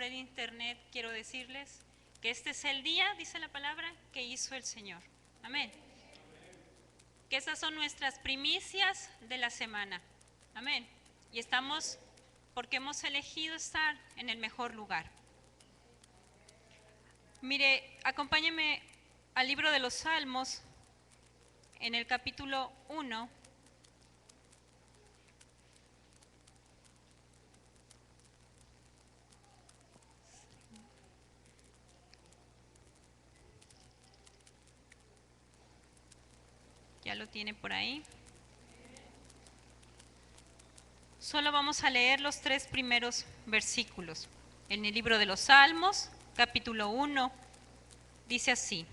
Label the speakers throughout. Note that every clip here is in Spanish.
Speaker 1: por el internet, quiero decirles que este es el día, dice la palabra, que hizo el Señor. Amén. Que esas son nuestras primicias de la semana. Amén. Y estamos porque hemos elegido estar en el mejor lugar. Mire, acompáñeme al libro de los Salmos, en el capítulo 1. Ya lo tiene por ahí. Solo vamos a leer los 3 primeros versículos. En el libro de los Salmos, capítulo 1, dice así: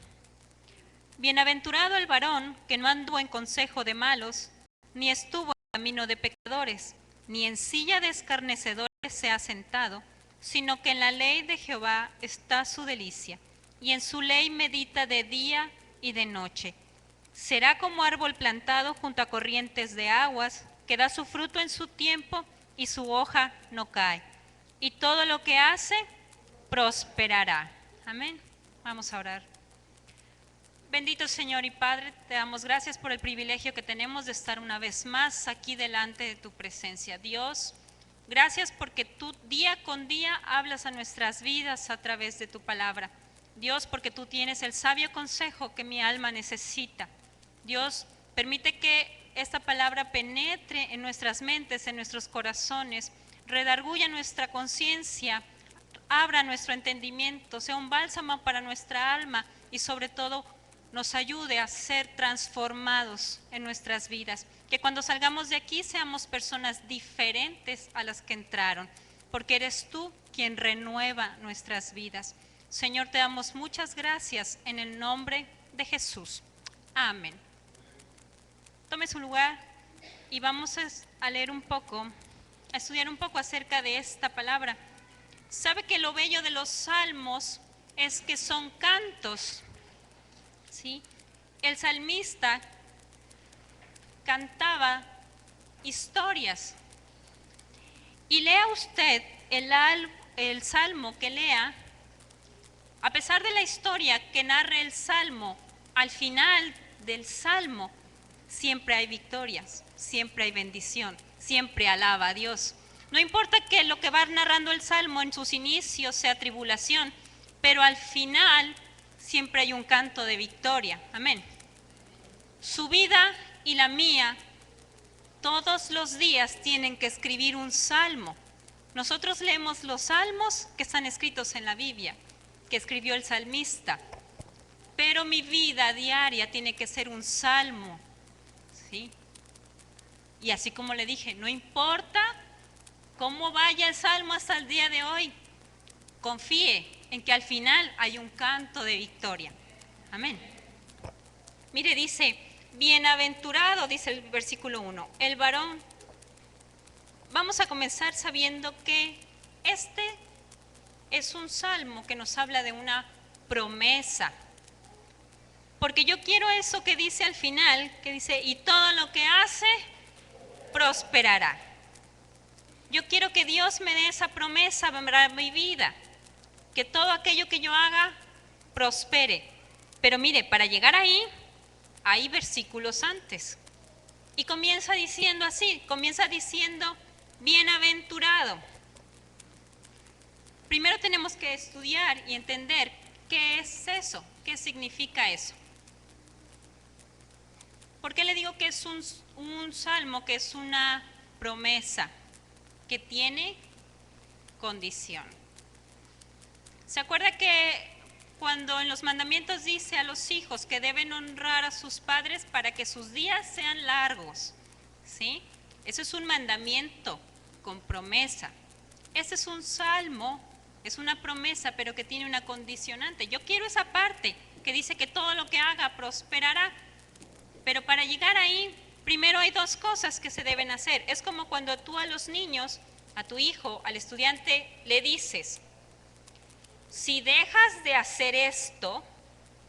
Speaker 1: Bienaventurado el varón que no anduvo en consejo de malos, ni estuvo en camino de pecadores, ni en silla de escarnecedores se ha sentado, sino que en la ley de Jehová está su delicia, y en su ley medita de día y de noche. Será como árbol plantado junto a corrientes de aguas, que da su fruto en su tiempo y su hoja no cae. Y todo lo que hace prosperará. Amén. Vamos a orar. Bendito Señor y Padre, te damos gracias por el privilegio que tenemos de estar una vez más aquí delante de tu presencia. Dios, gracias porque tú día con día hablas a nuestras vidas a través de tu palabra. Dios, porque tú tienes el sabio consejo que mi alma necesita. Dios, permite que esta palabra penetre en nuestras mentes, en nuestros corazones, redarguya nuestra conciencia, abra nuestro entendimiento, sea un bálsamo para nuestra alma y sobre todo nos ayude a ser transformados en nuestras vidas. Que cuando salgamos de aquí seamos personas diferentes a las que entraron, porque eres tú quien renueva nuestras vidas. Señor, te damos muchas gracias en el nombre de Jesús. Amén. Tome su lugar y vamos a leer un poco, a estudiar un poco acerca de esta palabra. ¿Sabe que lo bello de los salmos es que son cantos? ¿Sí? El salmista cantaba historias. Y lea usted el salmo que lea, a pesar de la historia que narra el salmo, al final del salmo siempre hay victorias, siempre hay bendición, siempre alaba a Dios. No importa que lo que va narrando el salmo en sus inicios sea tribulación, pero al final siempre hay un canto de victoria. Amén. Su vida y la mía todos los días tienen que escribir un salmo. Nosotros leemos los salmos que están escritos en la Biblia, que escribió el salmista, pero mi vida diaria tiene que ser un salmo, ¿sí? Y así como le dije, no importa cómo vaya el salmo hasta el día de hoy, confíe en que al final hay un canto de victoria. Amén. Mire, dice, bienaventurado, dice el versículo 1, el varón. Vamos a comenzar sabiendo que este es un salmo que nos habla de una promesa. Porque yo quiero eso que dice al final, que dice, y todo lo que hace, prosperará. Yo quiero que Dios me dé esa promesa para mi vida, que todo aquello que yo haga, prospere. Pero mire, para llegar ahí, hay versículos antes. Y comienza diciendo así, comienza diciendo, bienaventurado. Primero tenemos que estudiar y entender qué es eso, qué significa eso. ¿Por qué le digo que es un salmo, que es una promesa, que tiene condición? ¿Se acuerda que cuando en los mandamientos dice a los hijos que deben honrar a sus padres para que sus días sean largos? ¿Sí? Eso es un mandamiento con promesa. Este es un salmo, es una promesa, pero que tiene una condicionante. Yo quiero esa parte que dice que todo lo que haga prosperará. Pero para llegar ahí, primero hay 2 cosas que se deben hacer. Es como cuando tú a los niños, a tu hijo, al estudiante, le dices, si dejas de hacer esto,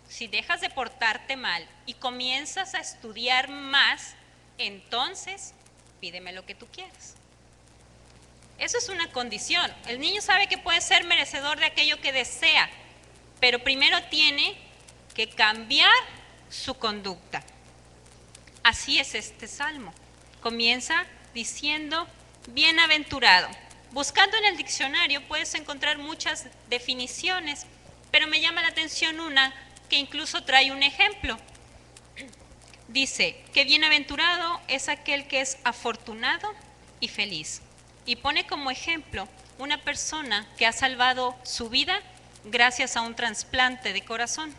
Speaker 1: si dejas de portarte mal y comienzas a estudiar más, entonces pídeme lo que tú quieras. Eso es una condición. El niño sabe que puede ser merecedor de aquello que desea, pero primero tiene que cambiar su conducta. Así es este salmo. Comienza diciendo, bienaventurado. Buscando en el diccionario puedes encontrar muchas definiciones, pero me llama la atención una que incluso trae un ejemplo. Dice que bienaventurado es aquel que es afortunado y feliz. Y pone como ejemplo una persona que ha salvado su vida gracias a un trasplante de corazón.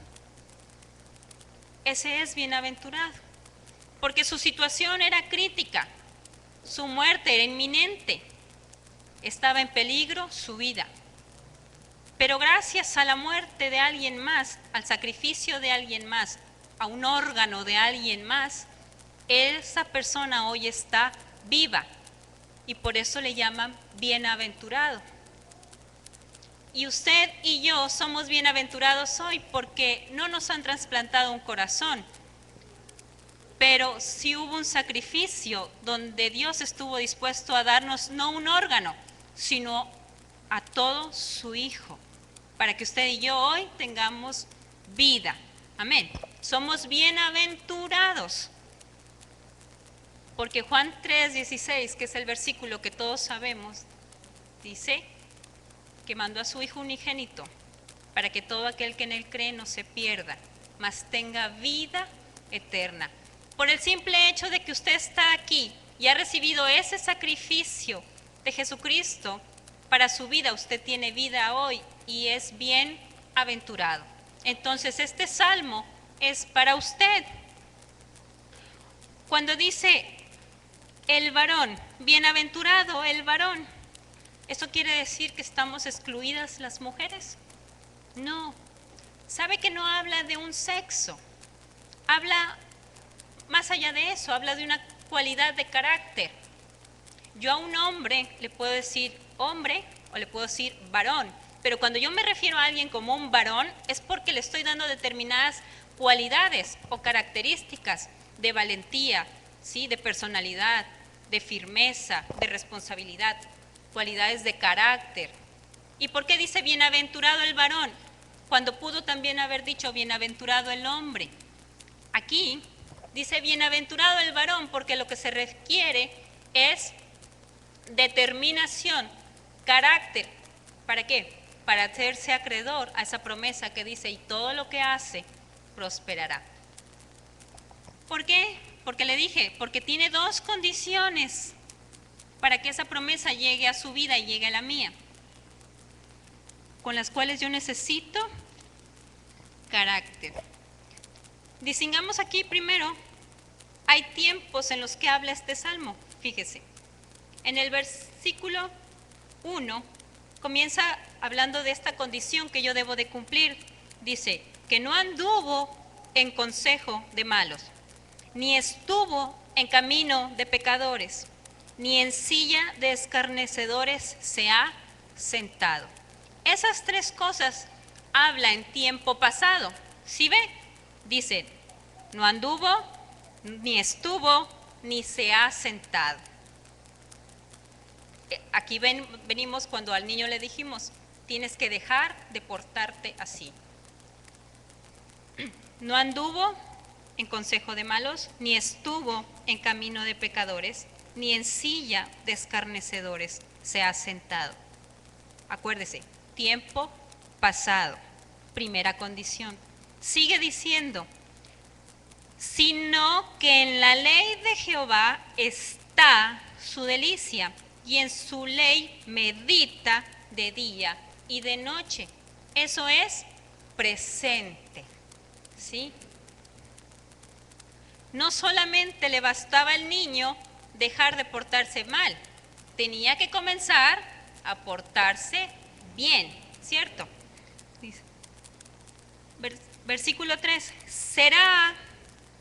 Speaker 1: Ese es bienaventurado, porque su situación era crítica, su muerte era inminente, estaba en peligro su vida. Pero gracias a la muerte de alguien más, al sacrificio de alguien más, a un órgano de alguien más, esa persona hoy está viva y por eso le llaman bienaventurado. Y usted y yo somos bienaventurados hoy porque no nos han trasplantado un corazón, pero sí hubo un sacrificio donde Dios estuvo dispuesto a darnos no un órgano, sino a todo su Hijo, para que usted y yo hoy tengamos vida. Amén. Somos bienaventurados. Porque Juan 3:16, que es el versículo que todos sabemos, dice que mandó a su Hijo unigénito para que todo aquel que en él cree no se pierda, mas tenga vida eterna. Por el simple hecho de que usted está aquí y ha recibido ese sacrificio de Jesucristo para su vida, usted tiene vida hoy y es bienaventurado. Entonces este salmo es para usted. Cuando dice el varón, bienaventurado el varón, ¿eso quiere decir que estamos excluidas las mujeres? No. ¿Sabe que no habla de un sexo? Habla más allá de eso, habla de una cualidad de carácter. Yo a un hombre le puedo decir hombre o le puedo decir varón, pero cuando yo me refiero a alguien como un varón es porque le estoy dando determinadas cualidades o características de valentía, ¿sí? De personalidad, de firmeza, de responsabilidad, cualidades de carácter. ¿Y por qué dice bienaventurado el varón? Cuando pudo también haber dicho bienaventurado el hombre. Aquí dice bienaventurado el varón porque lo que se requiere es determinación, carácter. ¿Para qué? Para hacerse acreedor a esa promesa que dice, y todo lo que hace prosperará. ¿Por qué? Porque le dije, porque tiene dos condiciones para que esa promesa llegue a su vida y llegue a la mía, con las cuales yo necesito carácter. Distingamos aquí primero, hay tiempos en los que habla este salmo. Fíjese, en el versículo 1 comienza hablando de esta condición que yo debo de cumplir. Dice, que no anduvo en consejo de malos, ni estuvo en camino de pecadores, ni en silla de escarnecedores se ha sentado. Esas tres cosas habla en tiempo pasado. ¿Sí ve? Dice, no anduvo, ni estuvo, ni se ha sentado. Aquí venimos cuando al niño le dijimos, tienes que dejar de portarte así. No anduvo en consejo de malos, ni estuvo en camino de pecadores, ni en silla de escarnecedores se ha sentado. Acuérdese, tiempo pasado, primera condición. Sigue diciendo, sino que en la ley de Jehová está su delicia, y en su ley medita de día y de noche. Eso es presente, ¿sí? No solamente le bastaba al niño dejar de portarse mal, tenía que comenzar a portarse bien, ¿cierto? Versículo 3, será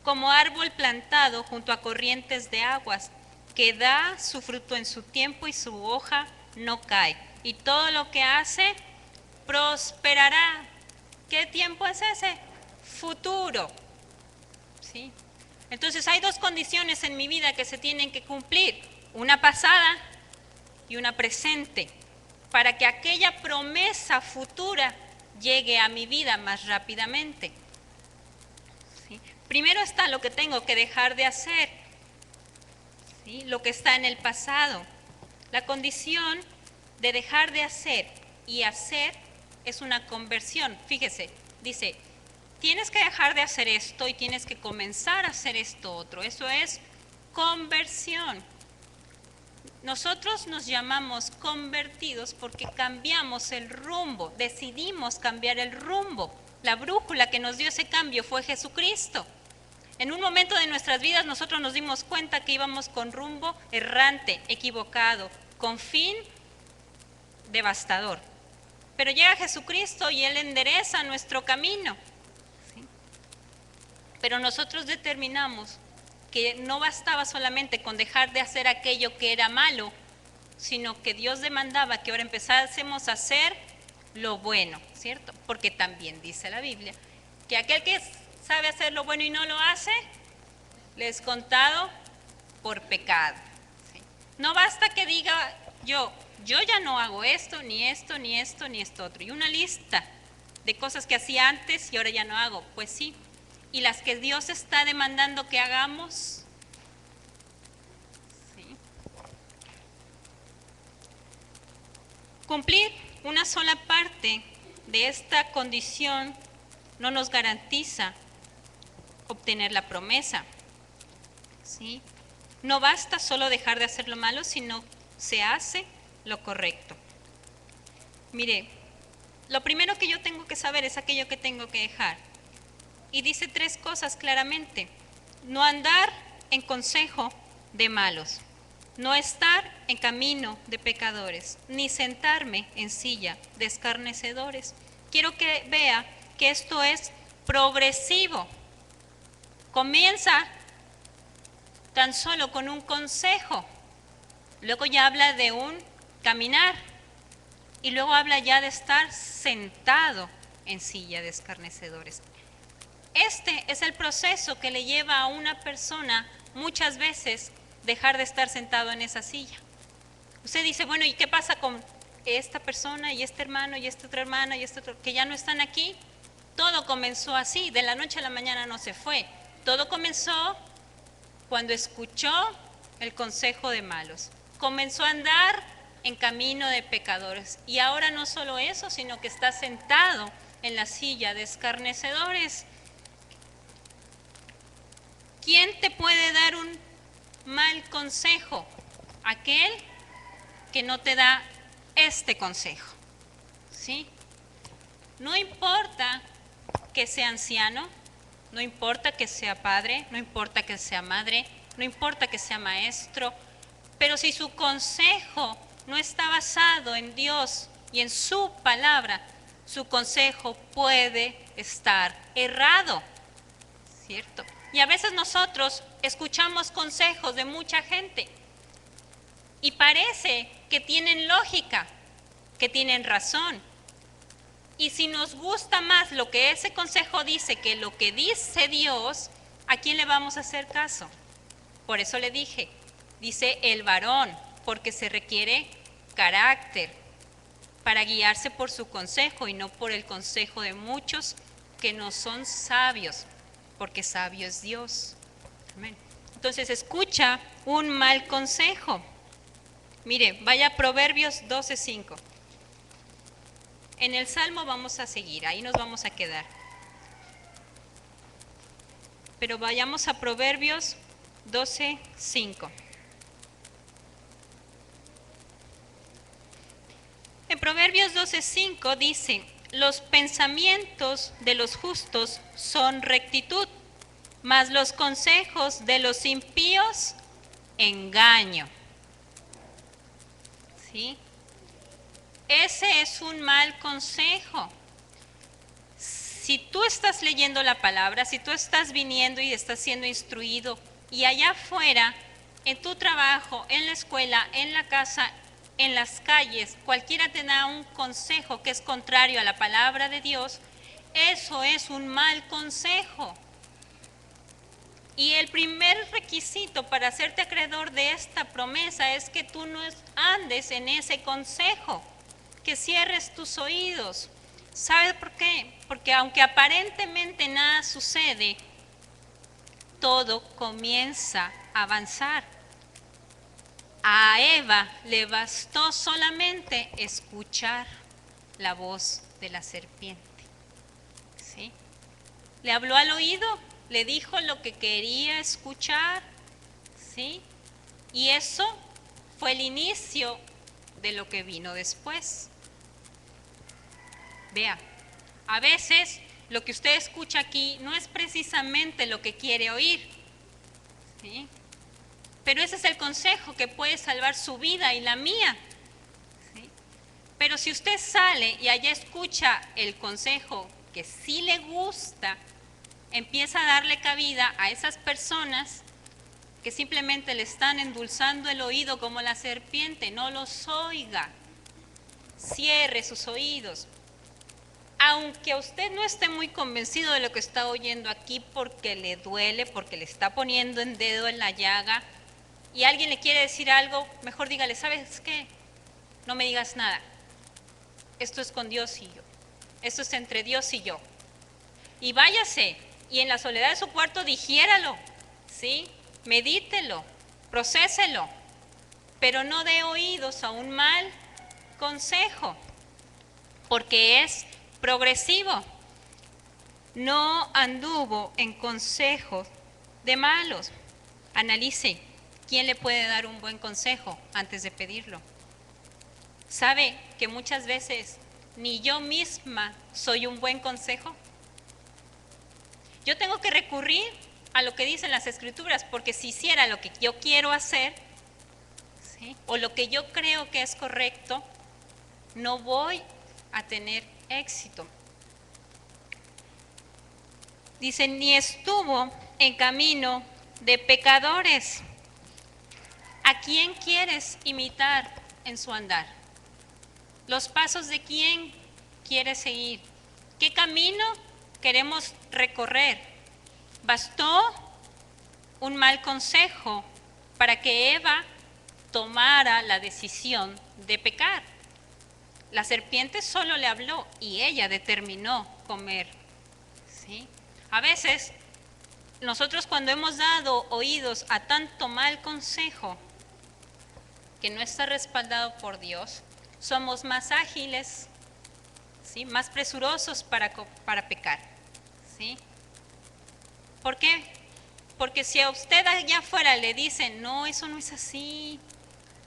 Speaker 1: como árbol plantado junto a corrientes de aguas, que da su fruto en su tiempo y su hoja no cae. Y todo lo que hace prosperará. ¿Qué tiempo es ese? Futuro. ¿Sí? Entonces hay dos condiciones en mi vida que se tienen que cumplir. Una pasada y una presente, para que aquella promesa futura llegue a mi vida más rápidamente. ¿Sí? Primero está lo que tengo que dejar de hacer, ¿sí? Lo que está en el pasado. La condición de dejar de hacer y hacer es una conversión. Fíjese, dice, tienes que dejar de hacer esto y tienes que comenzar a hacer esto otro. Eso es conversión. Nosotros nos llamamos convertidos porque cambiamos el rumbo, decidimos cambiar el rumbo. La brújula que nos dio ese cambio fue Jesucristo. En un momento de nuestras vidas nosotros nos dimos cuenta que íbamos con rumbo errante, equivocado, con fin devastador. Pero llega Jesucristo y Él endereza nuestro camino. ¿Sí? Pero nosotros determinamos que no bastaba solamente con dejar de hacer aquello que era malo, sino que Dios demandaba que ahora empezásemos a hacer lo bueno, ¿cierto? Porque también dice la Biblia que aquel que sabe hacer lo bueno y no lo hace, le es contado por pecado. ¿Sí? No basta que diga yo ya no hago esto, ni esto, ni esto, ni esto otro. Y una lista de cosas que hacía antes y ahora ya no hago. Pues sí. Y las que Dios está demandando que hagamos. ¿Sí? Cumplir una sola parte de esta condición no nos garantiza obtener la promesa. ¿Sí? No basta solo dejar de hacer lo malo, sino se hace lo correcto. Mire, lo primero que yo tengo que saber es aquello que tengo que dejar. Y dice 3 cosas claramente. No andar en consejo de malos, no estar en camino de pecadores, ni sentarme en silla de escarnecedores. Quiero que vea que esto es progresivo. Comienza tan solo con un consejo, luego ya habla de un caminar y luego habla ya de estar sentado en silla de escarnecedores. Este es el proceso que le lleva a una persona muchas veces dejar de estar sentado en esa silla. Usted dice, bueno, ¿y qué pasa con esta persona y este hermano y esta otra hermana y este otro que ya no están aquí? Todo comenzó así, de la noche a la mañana no se fue. Todo comenzó cuando escuchó el consejo de malos. Comenzó a andar en camino de pecadores. Y ahora no solo eso, sino que está sentado en la silla de escarnecedores. ¿Quién te puede dar un mal consejo? Aquel que no te da este consejo. ¿Sí? No importa que sea anciano, no importa que sea padre, no importa que sea madre, no importa que sea maestro, pero si su consejo no está basado en Dios y en su palabra, su consejo puede estar errado, ¿cierto? Y a veces nosotros escuchamos consejos de mucha gente y parece que tienen lógica, que tienen razón. Y si nos gusta más lo que ese consejo dice que lo que dice Dios, ¿a quién le vamos a hacer caso? Por eso le dije, dice el varón, porque se requiere carácter para guiarse por su consejo y no por el consejo de muchos que no son sabios, porque sabio es Dios. Amén. Entonces escucha un mal consejo. Mire, vaya a Proverbios 12:5. En el Salmo vamos a seguir, ahí nos vamos a quedar. Pero vayamos a Proverbios 12:5. En Proverbios 12:5 dice, los pensamientos de los justos son rectitud, mas los consejos de los impíos, engaño. ¿Sí? Ese es un mal consejo. Si tú estás leyendo la palabra, si tú estás viniendo y estás siendo instruido, y allá afuera, en tu trabajo, en la escuela, en la casa, en las calles, cualquiera te da un consejo que es contrario a la palabra de Dios, eso es un mal consejo. Y el primer requisito para hacerte acreedor de esta promesa es que tú no andes en ese consejo, que cierres tus oídos. ¿Sabes por qué? Porque aunque aparentemente nada sucede, todo comienza a avanzar. A Eva le bastó solamente escuchar la voz de la serpiente. ¿Sí? Le habló al oído, le dijo lo que quería escuchar, ¿sí? Y eso fue el inicio de lo que vino después. Vea, a veces lo que usted escucha aquí no es precisamente lo que quiere oír, ¿sí? Pero ese es el consejo que puede salvar su vida y la mía, ¿sí? Pero si usted sale y allá escucha el consejo que sí le gusta, empieza a darle cabida a esas personas que simplemente le están endulzando el oído como la serpiente. No los oiga, cierre sus oídos. Aunque usted no esté muy convencido de lo que está oyendo aquí porque le duele, porque le está poniendo el dedo en la llaga y alguien le quiere decir algo, mejor dígale, ¿sabes qué? No me digas nada. Esto es con Dios y yo. Esto es entre Dios y yo. Y váyase y en la soledad de su cuarto digiéralo, ¿sí? Medítelo, procéselo, pero no dé oídos a un mal consejo, porque es progresivo. No anduvo en consejos de malos. Analice quién le puede dar un buen consejo antes de pedirlo. ¿Sabe que muchas veces ni yo misma soy un buen consejo? Yo tengo que recurrir a lo que dicen las Escrituras, porque si hiciera lo que yo quiero hacer, ¿sí?, o lo que yo creo que es correcto, no voy a tener éxito. Dice, ni estuvo en camino de pecadores. ¿A quién quieres imitar en su andar? ¿Los pasos de quién quieres seguir? ¿Qué camino queremos recorrer? Bastó un mal consejo para que Eva tomara la decisión de pecar. La serpiente solo le habló y ella determinó comer, ¿sí? A veces, nosotros cuando hemos dado oídos a tanto mal consejo que no está respaldado por Dios, somos más ágiles, ¿sí?, más presurosos para pecar, ¿sí? ¿Por qué? Porque si a usted allá afuera le dicen, no, eso no es así,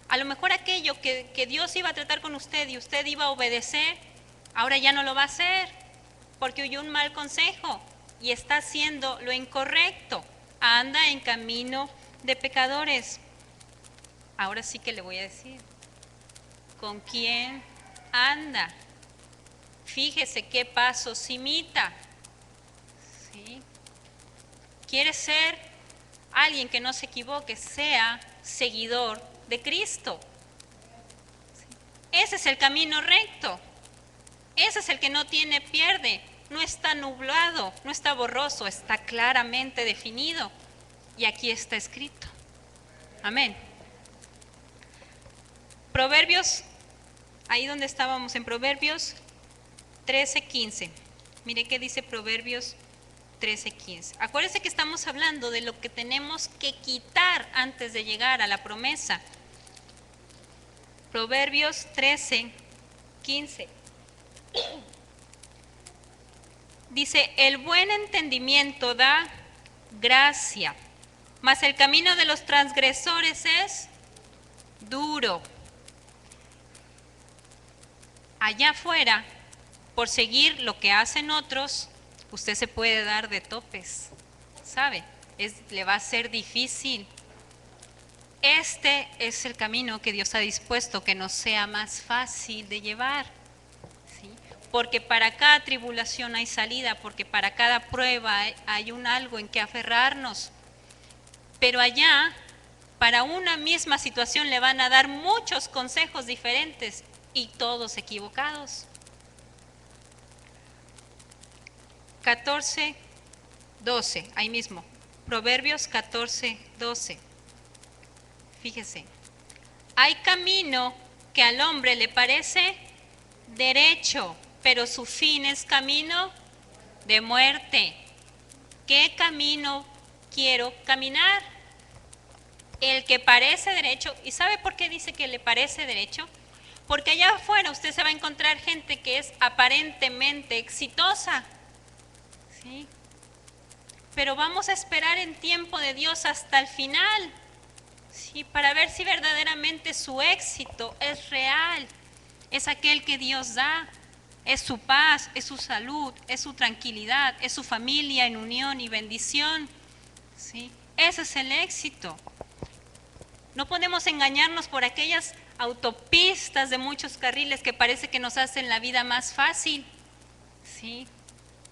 Speaker 1: a lo mejor aquello que Dios iba a tratar con usted y usted iba a obedecer, ahora ya no lo va a hacer, porque oyó un mal consejo y está haciendo lo incorrecto, anda en camino de pecadores. Ahora sí que le voy a decir, ¿con quién anda? Fíjese qué pasos imita, ¿sí? ¿Quiere ser alguien que no se equivoque? Sea seguidor de Cristo. ¿Sí? Ese es el camino recto. Ese es el que no tiene pierde. No está nublado, no está borroso, está claramente definido. Y aquí está escrito. Amén. Proverbios, ahí donde estábamos, en Proverbios 13:15. Mire qué dice Proverbios 13:15. Acuérdense que estamos hablando de lo que tenemos que quitar antes de llegar a la promesa. Proverbios 13:15. Dice, el buen entendimiento da gracia, mas el camino de los transgresores es duro. Allá afuera, por seguir lo que hacen otros, usted se puede dar de topes, ¿sabe? Le va a ser difícil. Este es el camino que Dios ha dispuesto que nos sea más fácil de llevar, ¿sí? Porque para cada tribulación hay salida, porque para cada prueba hay un algo en que aferrarnos. Pero allá, para una misma situación le van a dar muchos consejos diferentes y todos equivocados. 14:12, ahí mismo. Proverbios 14:12. Fíjese, hay camino que al hombre le parece derecho, pero su fin es camino de muerte. ¿Qué camino quiero caminar? El que parece derecho. ¿Y sabe por qué dice que le parece derecho? Porque allá afuera usted se va a encontrar gente que es aparentemente exitosa, ¿sí? Pero vamos a esperar en tiempo de Dios hasta el final, ¿sí? Para ver si verdaderamente su éxito es real, es aquel que Dios da, es su paz, es su salud, es su tranquilidad, es su familia en unión y bendición, ¿sí? Ese es el éxito. No podemos engañarnos por aquellas autopistas de muchos carriles que parece que nos hacen la vida más fácil, ¿sí?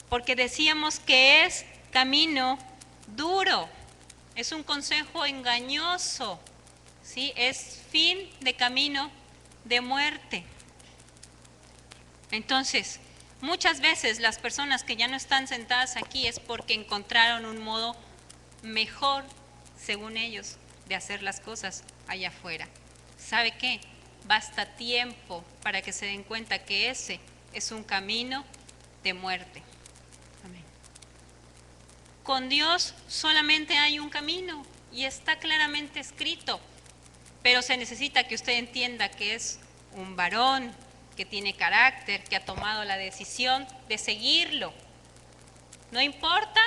Speaker 1: Porque decíamos que es camino duro, es un consejo engañoso, ¿sí? Es fin de camino de muerte. Entonces, muchas veces las personas que ya no están sentadas aquí es porque encontraron un modo mejor, según ellos, de hacer las cosas allá afuera. ¿Sabe qué? Basta tiempo para que se den cuenta que ese es un camino de muerte. Amén. Con Dios solamente hay un camino y está claramente escrito, pero se necesita que usted entienda que es un varón, que tiene carácter, que ha tomado la decisión de seguirlo. No importa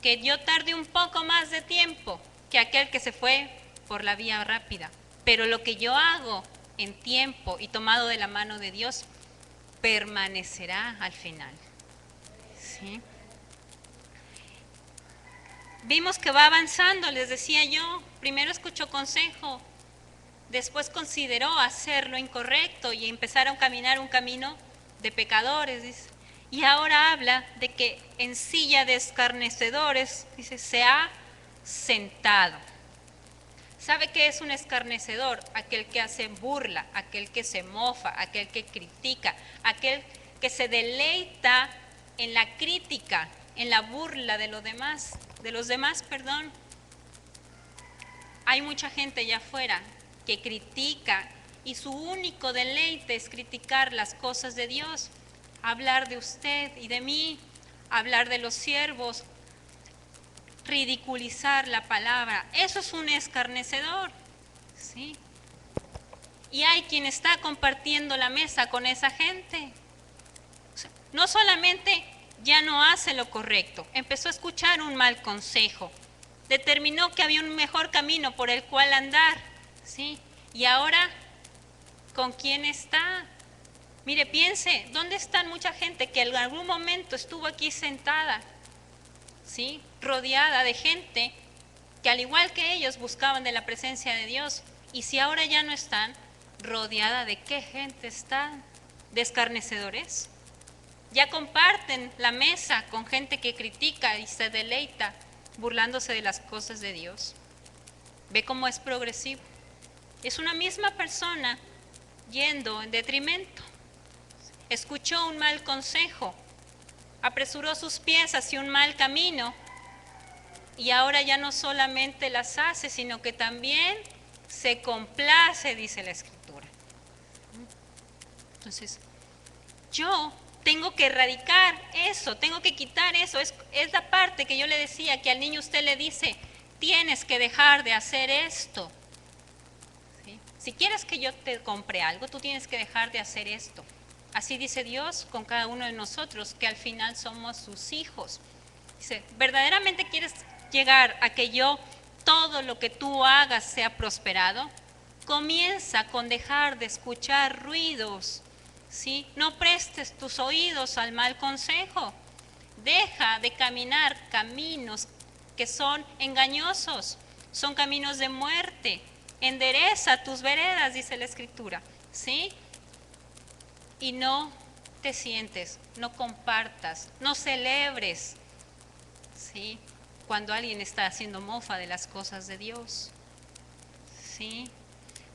Speaker 1: que yo tarde un poco más de tiempo que aquel que se fue por la vía rápida, pero lo que yo hago en tiempo y tomado de la mano de Dios permanecerá al final, ¿sí? Vimos que va avanzando, les decía yo, primero escuchó consejo, después consideró hacer lo incorrecto y empezaron a caminar un camino de pecadores, dice. Y ahora habla de que en silla de escarnecedores, dice, se ha sentado. ¿Sabe qué es un escarnecedor? Aquel que hace burla, aquel que se mofa, aquel que critica, aquel que se deleita en la crítica, en la burla de los demás, perdón. Hay mucha gente allá afuera que critica y su único deleite es criticar las cosas de Dios, hablar de usted y de mí, hablar de los siervos, ridiculizar la palabra. Eso es un escarnecedor, ¿sí? Y hay quien está compartiendo la mesa con esa gente. O sea, no solamente ya no hace lo correcto, empezó a escuchar un mal consejo, determinó que había un mejor camino por el cual andar, ¿sí? Y ahora, ¿con quién está? Mire, piense, ¿dónde están mucha gente que en algún momento estuvo aquí sentada, ¿sí? Rodeada de gente que al igual que ellos buscaban de la presencia de Dios? Y si ahora ya no están, ¿rodeada de qué gente están? ¿De escarnecedores? Ya comparten la mesa con gente que critica y se deleita burlándose de las cosas de Dios. ¿Ve cómo es progresivo? Es una misma persona yendo en detrimento. Escuchó un mal consejo, apresuró sus pies hacia un mal camino y ahora ya no solamente las hace, sino que también se complace, dice la Escritura. Entonces, yo tengo que erradicar eso, tengo que quitar eso. Es la parte que yo le decía, que al niño usted le dice, tienes que dejar de hacer esto. ¿Sí? Si quieres que yo te compre algo, tú tienes que dejar de hacer esto. Así dice Dios con cada uno de nosotros, que al final somos sus hijos. Dice, ¿verdaderamente quieres llegar a que todo lo que tú hagas sea prosperado? Comienza con dejar de escuchar ruidos, ¿sí? No prestes tus oídos al mal consejo. Deja de caminar caminos que son engañosos, son caminos de muerte. Endereza tus veredas, dice la Escritura, ¿sí? Y no te sientes, no compartas, no celebres, ¿sí? Cuando alguien está haciendo mofa de las cosas de Dios, ¿sí?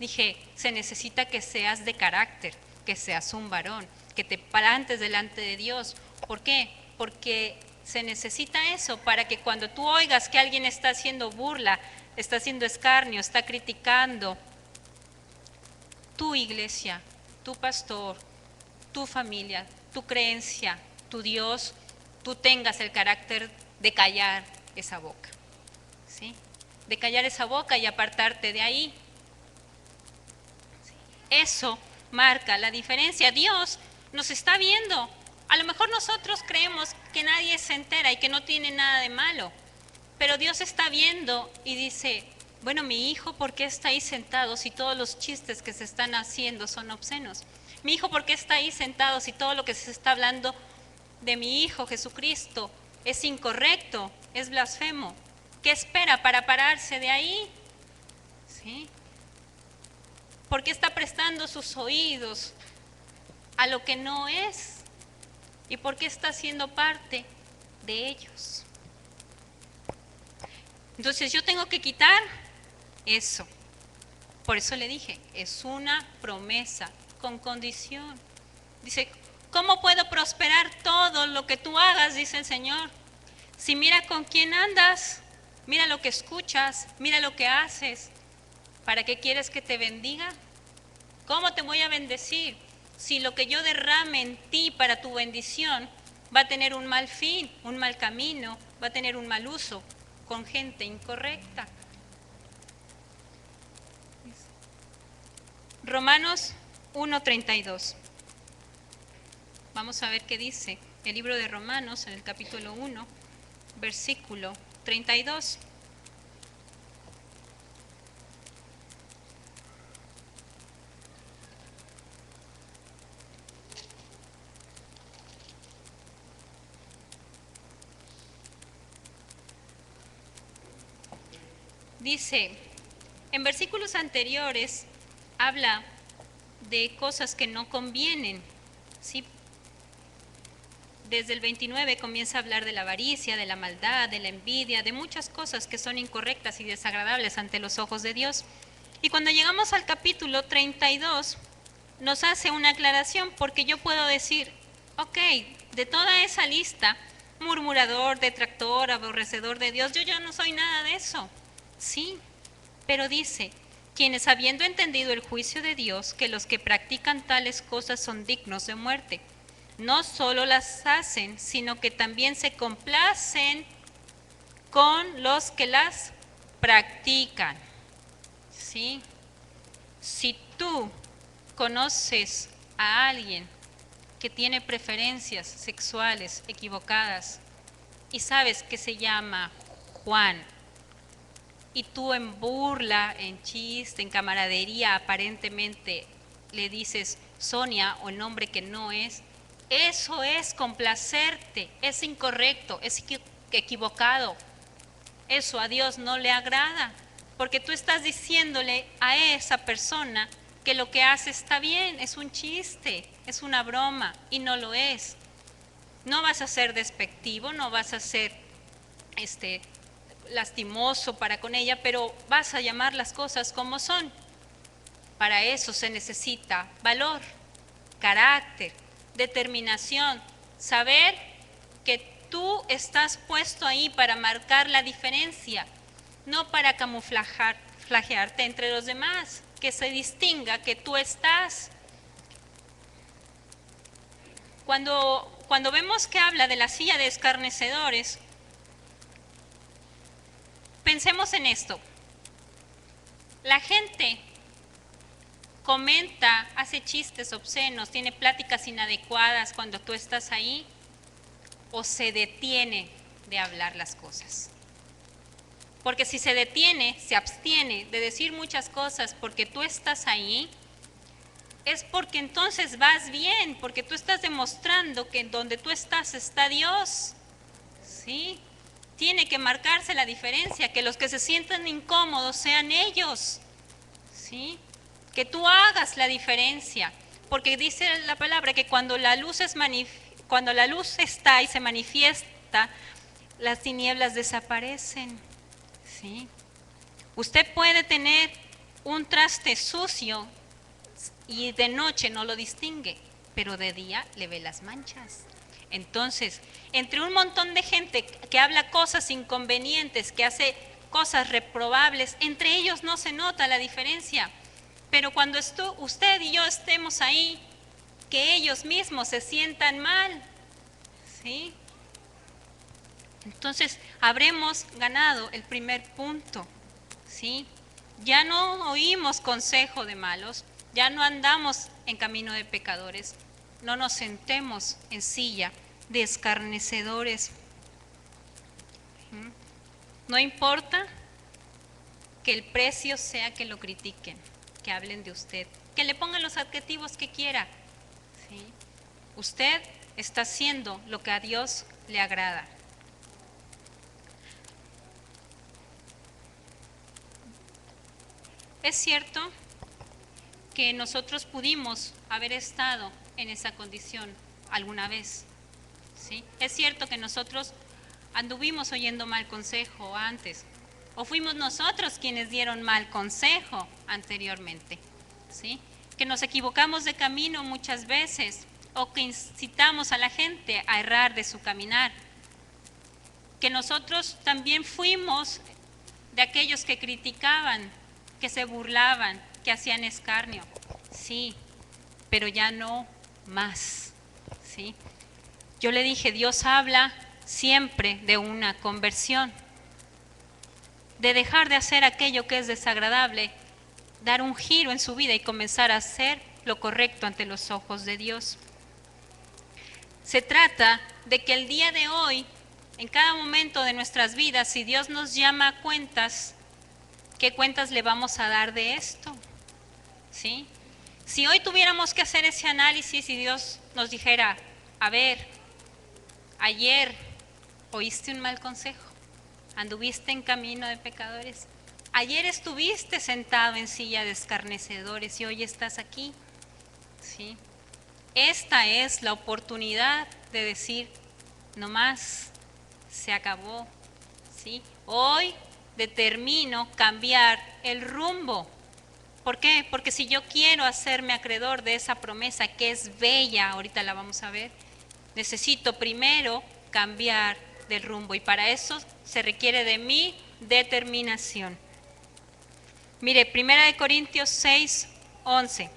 Speaker 1: Dije, se necesita que seas de carácter, que seas un varón, que te plantes delante de Dios. ¿Por qué? Porque Se necesita eso para que cuando tú oigas que alguien está haciendo burla, está haciendo escarnio, está criticando, tu iglesia, tu pastor, tu familia, tu creencia, tu Dios, tú tengas el carácter de callar esa boca, ¿sí? De callar esa boca y apartarte de ahí. Eso marca la diferencia. Dios nos está viendo. A lo mejor nosotros creemos que nadie se entera y que no tiene nada de malo, pero Dios está viendo y dice, bueno, mi hijo, ¿por qué está ahí sentado si todos los chistes que se están haciendo son obscenos? Mi hijo, ¿por qué está ahí sentado si todo lo que se está hablando de mi hijo Jesucristo es incorrecto, es blasfemo? ¿Qué espera para pararse de ahí? ¿Sí? ¿Por qué está prestando sus oídos a lo que no es? ¿Y por qué está siendo parte de ellos? Entonces yo tengo que quitar eso. Por eso le dije, es una promesa con condición. Dice, ¿cómo puedo prosperar todo lo que tú hagas? Dice el Señor. Si mira con quién andas, mira lo que escuchas, mira lo que haces. ¿Para qué quieres que te bendiga? ¿Cómo te voy a bendecir si lo que yo derrame en ti para tu bendición va a tener un mal fin, un mal camino, va a tener un mal uso con gente incorrecta? Romanos 1:32. Vamos a ver qué dice el libro de Romanos en el capítulo 1, versículo 32. Dice, en versículos anteriores habla de cosas que no convienen, ¿sí? Desde el 29 comienza a hablar de la avaricia, de la maldad, de la envidia, de muchas cosas que son incorrectas y desagradables ante los ojos de Dios. Y cuando llegamos al capítulo 32, nos hace una aclaración, porque yo puedo decir, ok, de toda esa lista, murmurador, detractor, aborrecedor de Dios, yo ya no soy nada de eso. Sí, pero dice, quienes habiendo entendido el juicio de Dios, que los que practican tales cosas son dignos de muerte, no solo las hacen, sino que también se complacen con los que las practican. ¿Sí? Si tú conoces a alguien que tiene preferencias sexuales equivocadas y sabes que se llama Juan, y tú en burla, en chiste, en camaradería aparentemente le dices Sonia o el nombre que no es, eso es complacerte, es incorrecto, es equivocado. Eso a Dios no le agrada, porque tú estás diciéndole a esa persona que lo que hace está bien, es un chiste, es una broma, y no lo es. No vas a ser despectivo, no vas a ser lastimoso para con ella, pero vas a llamar las cosas como son. Para eso se necesita valor, carácter, determinación, saber que tú estás puesto ahí para marcar la diferencia, no para camuflajearte entre los demás, que se distinga que tú estás. Cuando vemos que habla de la silla de escarnecedores, pensemos en esto. La gente comenta, hace chistes obscenos, tiene pláticas inadecuadas cuando tú estás ahí, o se detiene de hablar las cosas. Porque si se detiene, se abstiene de decir muchas cosas porque tú estás ahí, es porque entonces vas bien, porque tú estás demostrando que en donde tú estás está Dios. ¿Sí? Tiene que marcarse la diferencia, que los que se sientan incómodos sean ellos. ¿Sí? Que tú hagas la diferencia, porque dice la palabra que cuando la luz está y se manifiesta, las tinieblas desaparecen. ¿Sí? Usted puede tener un traste sucio y de noche no lo distingue, pero de día le ve las manchas. Entonces, entre un montón de gente que habla cosas inconvenientes, que hace cosas reprobables, entre ellos no se nota la diferencia. Pero cuando usted y yo estemos ahí, que ellos mismos se sientan mal, ¿sí? Entonces, habremos ganado el primer punto, ¿sí? Ya no oímos consejo de malos, ya no andamos en camino de pecadores, no nos sentemos en silla de escarnecedores. No importa que el precio sea que lo critiquen, que hablen de usted, que le pongan los adjetivos que quiera, ¿sí? Usted está haciendo lo que a Dios le agrada. Es cierto que nosotros pudimos haber estado en esa condición alguna vez, ¿sí? Es cierto que nosotros anduvimos oyendo mal consejo antes, o fuimos nosotros quienes dieron mal consejo anteriormente, ¿sí? Que nos equivocamos de camino muchas veces, o que incitamos a la gente a errar de su caminar, que nosotros también fuimos de aquellos que criticaban, que se burlaban, que hacían escarnio, sí, pero ya no más, ¿sí? Yo le dije, Dios habla siempre de una conversión, de dejar de hacer aquello que es desagradable, dar un giro en su vida y comenzar a hacer lo correcto ante los ojos de Dios. Se trata de que el día de hoy, en cada momento de nuestras vidas, si Dios nos llama a cuentas, ¿qué cuentas le vamos a dar de esto? ¿Sí? Si hoy tuviéramos que hacer ese análisis y Dios nos dijera, a ver, ayer oíste un mal consejo, anduviste en camino de pecadores, ayer estuviste sentado en silla de escarnecedores y hoy estás aquí, ¿sí? Esta es la oportunidad de decir, no más, se acabó, ¿sí? Hoy determino cambiar el rumbo. ¿Por qué? Porque si yo quiero hacerme acreedor de esa promesa que es bella, ahorita la vamos a ver, necesito primero cambiar del rumbo y para eso se requiere de mi determinación. Mire, 1 Corintios 6, 11.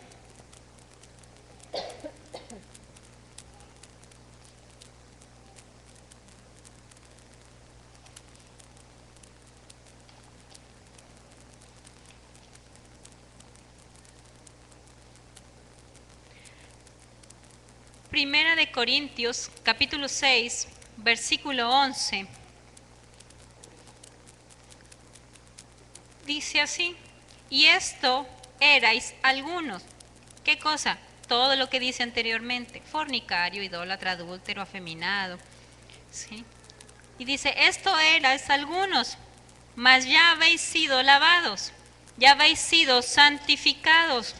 Speaker 1: Primera de Corintios, capítulo 6, versículo 11. Dice así, y esto erais algunos. ¿Qué cosa? Todo lo que dice anteriormente, fornicario, idólatra, adúltero, afeminado, ¿sí? Y dice, esto erais algunos, mas ya habéis sido lavados, ya habéis sido santificados,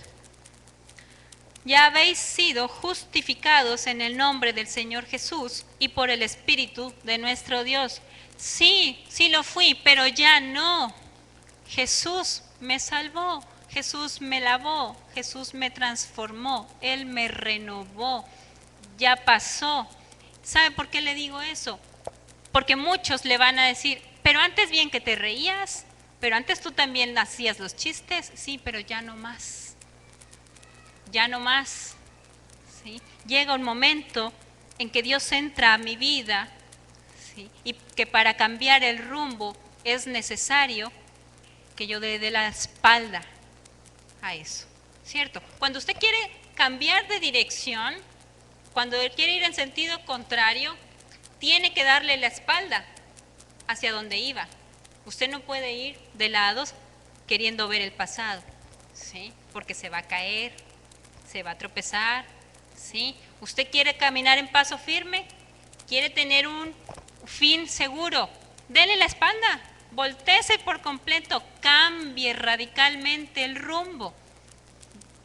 Speaker 1: ya habéis sido justificados en el nombre del Señor Jesús y por el Espíritu de nuestro Dios. Sí, sí lo fui, pero ya no. Jesús me salvó, Jesús me lavó, Jesús me transformó, Él me renovó, ya pasó. ¿Sabe por qué le digo eso? Porque muchos le van a decir, pero antes bien que te reías, pero antes tú también hacías los chistes, sí, pero ya no más. Ya no más, ¿sí? Llega un momento en que Dios entra a mi vida, ¿sí? Y que para cambiar el rumbo es necesario que yo dé la espalda a eso, ¿cierto? Cuando usted quiere cambiar de dirección, cuando quiere ir en sentido contrario, tiene que darle la espalda hacia donde iba. Usted no puede ir de lados queriendo ver el pasado, ¿sí? Porque se va a caer, se va a tropezar, ¿sí? Usted quiere caminar en paso firme, quiere tener un fin seguro, dele la espalda, voltéese por completo, cambie radicalmente el rumbo.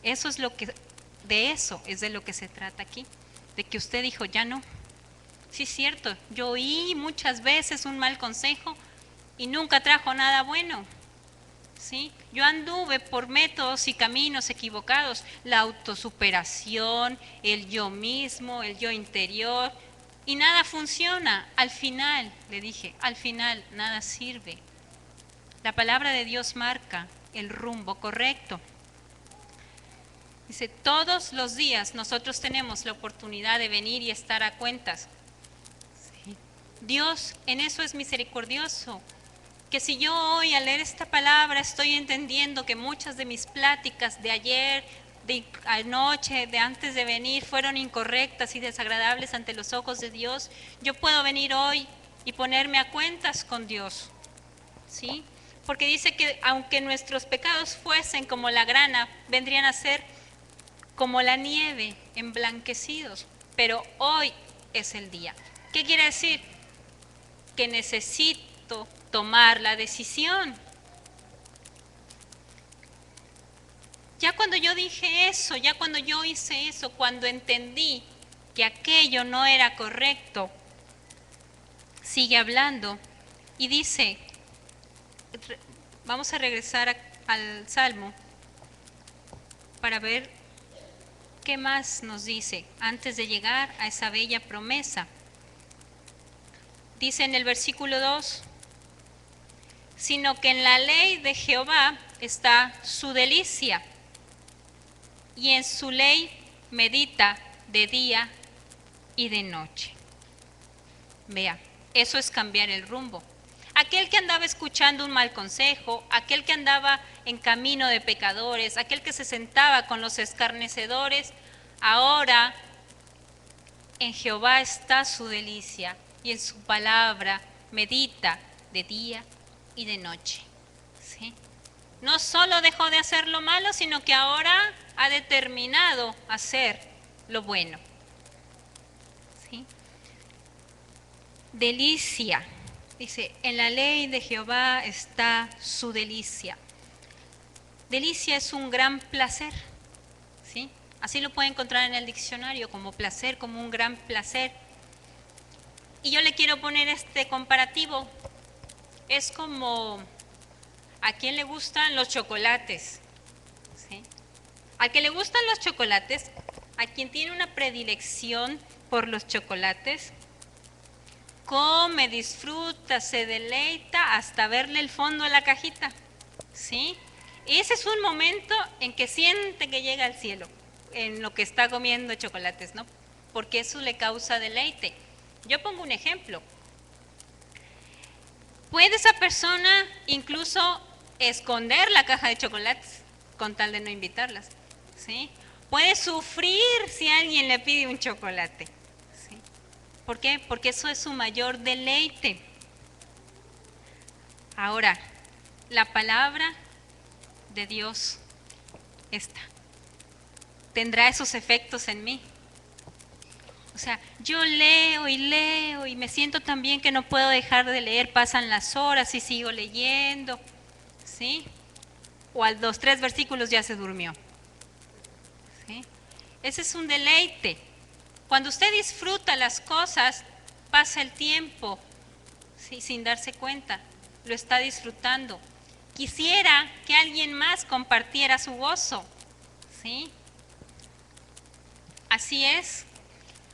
Speaker 1: Eso es lo que, de eso es de lo que se trata aquí, de que usted dijo, ya no. Sí, es cierto, yo oí muchas veces un mal consejo y nunca trajo nada bueno. ¿Sí? Yo anduve por métodos y caminos equivocados, la autosuperación, el yo mismo, el yo interior, y nada funciona. Al final, le dije, al final nada sirve. La palabra de Dios marca el rumbo correcto. Dice, todos los días nosotros tenemos la oportunidad de venir y estar a cuentas. Sí. Dios en eso es misericordioso. Que si yo hoy al leer esta palabra estoy entendiendo que muchas de mis pláticas de ayer, de anoche, de antes de venir, fueron incorrectas y desagradables ante los ojos de Dios, yo puedo venir hoy y ponerme a cuentas con Dios. ¿Sí? Porque dice que aunque nuestros pecados fuesen como la grana, vendrían a ser como la nieve, emblanquecidos. Pero hoy es el día. ¿Qué quiere decir? Que necesito tomar la decisión. Ya cuando yo dije eso, ya cuando yo hice eso, cuando entendí que aquello no era correcto, sigue hablando y dice, vamos a regresar al Salmo para ver qué más nos dice antes de llegar a esa bella promesa. Dice en el versículo 2, sino que en la ley de Jehová está su delicia, y en su ley medita de día y de noche. Vea, eso es cambiar el rumbo. Aquel que andaba escuchando un mal consejo, aquel que andaba en camino de pecadores, aquel que se sentaba con los escarnecedores, ahora en Jehová está su delicia y en su palabra medita de día y de noche. ¿Sí? No solo dejó de hacer lo malo, sino que ahora ha determinado hacer lo bueno. ¿Sí? Delicia. Dice, en la ley de Jehová está su delicia. Delicia es un gran placer. ¿Sí? Así lo puede encontrar en el diccionario, como placer, como un gran placer. Y yo le quiero poner este comparativo. Es como a quien le gustan los chocolates. ¿Sí? Al que le gustan los chocolates, a quien tiene una predilección por los chocolates, come, disfruta, se deleita hasta verle el fondo a la cajita. ¿Sí? Ese es un momento en que siente que llega al cielo, en lo que está comiendo chocolates, ¿no? Porque eso le causa deleite. Yo pongo un ejemplo. ¿Puede esa persona incluso esconder la caja de chocolates con tal de no invitarlas? ¿Sí? Puede sufrir si alguien le pide un chocolate. ¿Sí? ¿Por qué? Porque eso es su mayor deleite. Ahora, la palabra de Dios, esta, tendrá esos efectos en mí. O sea, yo leo y me siento tan bien que no puedo dejar de leer, pasan las horas y sigo leyendo, ¿sí? O a los 3 versículos ya se durmió. ¿Sí? Ese es un deleite. Cuando usted disfruta las cosas, pasa el tiempo, ¿sí? Sin darse cuenta, lo está disfrutando. Quisiera que alguien más compartiera su gozo, ¿sí? Así es.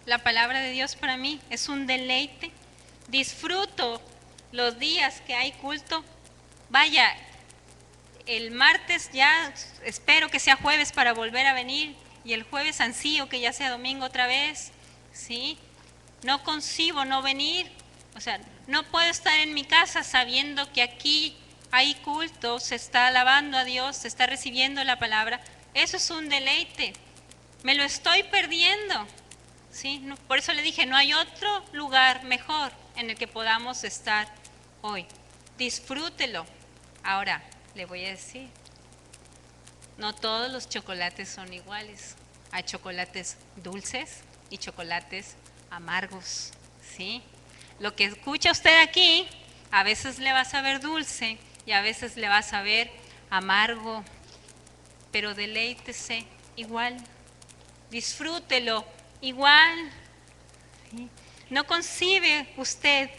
Speaker 1: La palabra de Dios para mí es un deleite. Disfruto los días que hay culto. Vaya, el martes ya espero que sea jueves para volver a venir y el jueves ansío que ya sea domingo otra vez. ¿Sí? No concibo no venir. O sea, no puedo estar en mi casa sabiendo que aquí hay culto, se está alabando a Dios, se está recibiendo la palabra. Eso es un deleite. Me lo estoy perdiendo. ¿Sí? Por eso le dije, no hay otro lugar mejor en el que podamos estar hoy. Disfrútelo. Ahora, le voy a decir, no todos los chocolates son iguales. Hay chocolates dulces y chocolates amargos. ¿Sí? Lo que escucha usted aquí, a veces le va a saber dulce y a veces le va a saber amargo, pero deleítese igual. Disfrútelo igual. ¿Sí? ¿No concibe usted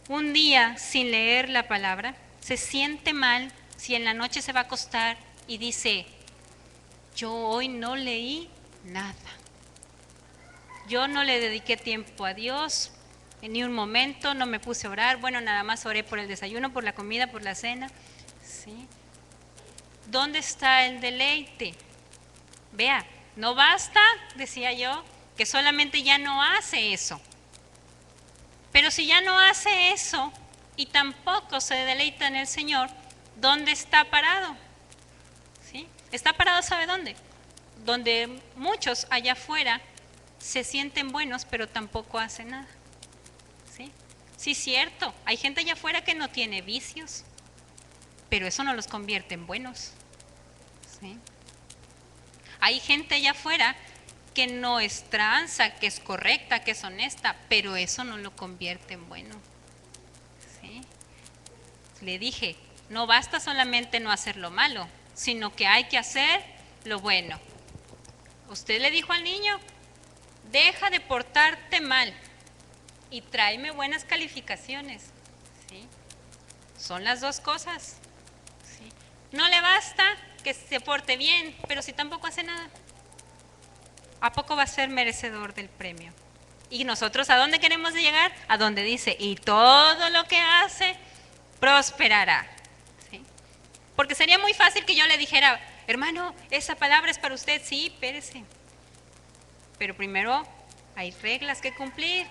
Speaker 1: un día sin leer la palabra? ¿Se siente mal si en la noche se va a acostar y dice, yo hoy no leí nada? Yo no le dediqué tiempo a Dios en ni un momento, no me puse a orar. Bueno, nada más oré por el desayuno, por la comida, por la cena. ¿Sí? ¿Dónde está el deleite? Vea, no basta, decía yo, que solamente ya no hace eso. Pero si ya no hace eso y tampoco se deleita en el Señor, ¿dónde está parado? ¿Sí? Está parado, ¿sabe dónde? Donde muchos allá afuera se sienten buenos, pero tampoco hacen nada. ¿Sí? Sí, cierto, hay gente allá afuera que no tiene vicios, pero eso no los convierte en buenos. ¿Sí? Hay gente allá afuera que no es tranza, que es correcta, que es honesta, pero eso no lo convierte en bueno. ¿Sí? Le dije, no basta solamente no hacer lo malo, sino que hay que hacer lo bueno. Usted le dijo al niño, deja de portarte mal y tráeme buenas calificaciones. ¿Sí? Son las dos cosas. ¿Sí? No le basta que se porte bien, pero si tampoco hace nada, ¿a poco va a ser merecedor del premio? ¿Y nosotros a dónde queremos llegar? A donde dice, y todo lo que hace prosperará. ¿Sí? Porque sería muy fácil que yo le dijera, hermano, esa palabra es para usted, sí, espérese. Pero primero hay reglas que cumplir.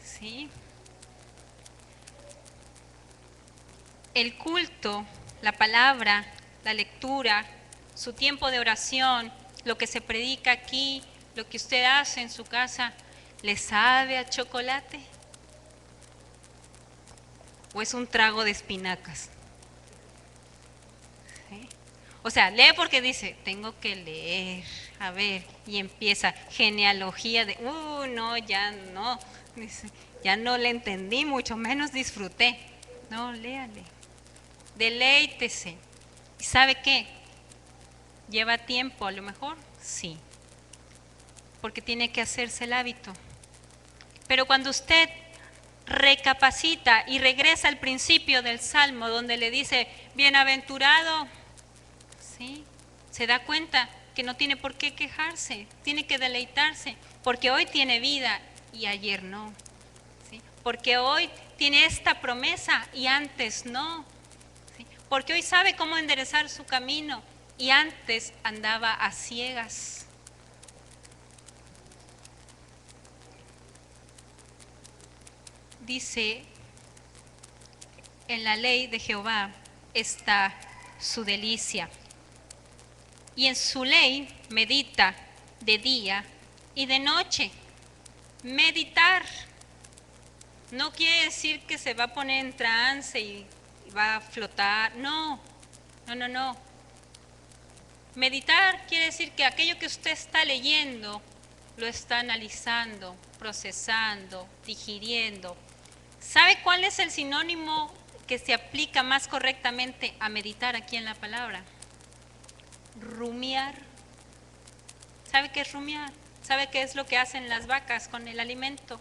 Speaker 1: ¿Sí? El culto, la palabra, la lectura, su tiempo de oración, lo que se predica aquí, lo que usted hace en su casa, ¿le sabe a chocolate? ¿O es un trago de espinacas? ¿Sí? O sea, lee porque dice, tengo que leer, a ver, y empieza genealogía de, no, ya no, dice, ya no le entendí, mucho menos disfruté. No, léale, deleítese. ¿Y sabe qué? ¿Lleva tiempo a lo mejor? Sí, porque tiene que hacerse el hábito. Pero cuando usted recapacita y regresa al principio del Salmo donde le dice, bienaventurado, ¿sí? Se da cuenta que no tiene por qué quejarse, tiene que deleitarse, porque hoy tiene vida y ayer no. ¿Sí? Porque hoy tiene esta promesa y antes no. ¿Sí? Porque hoy sabe cómo enderezar su camino y antes andaba a ciegas. Dice, en la ley de Jehová está su delicia, y en su ley medita de día y de noche. Meditar no quiere decir que se va a poner en trance y va a flotar, no, no, no, no. Meditar quiere decir que aquello que usted está leyendo lo está analizando, procesando, digiriendo. ¿Sabe cuál es el sinónimo que se aplica más correctamente a meditar aquí en la palabra? Rumiar. ¿Sabe qué es rumiar? ¿Sabe qué es lo que hacen las vacas con el alimento?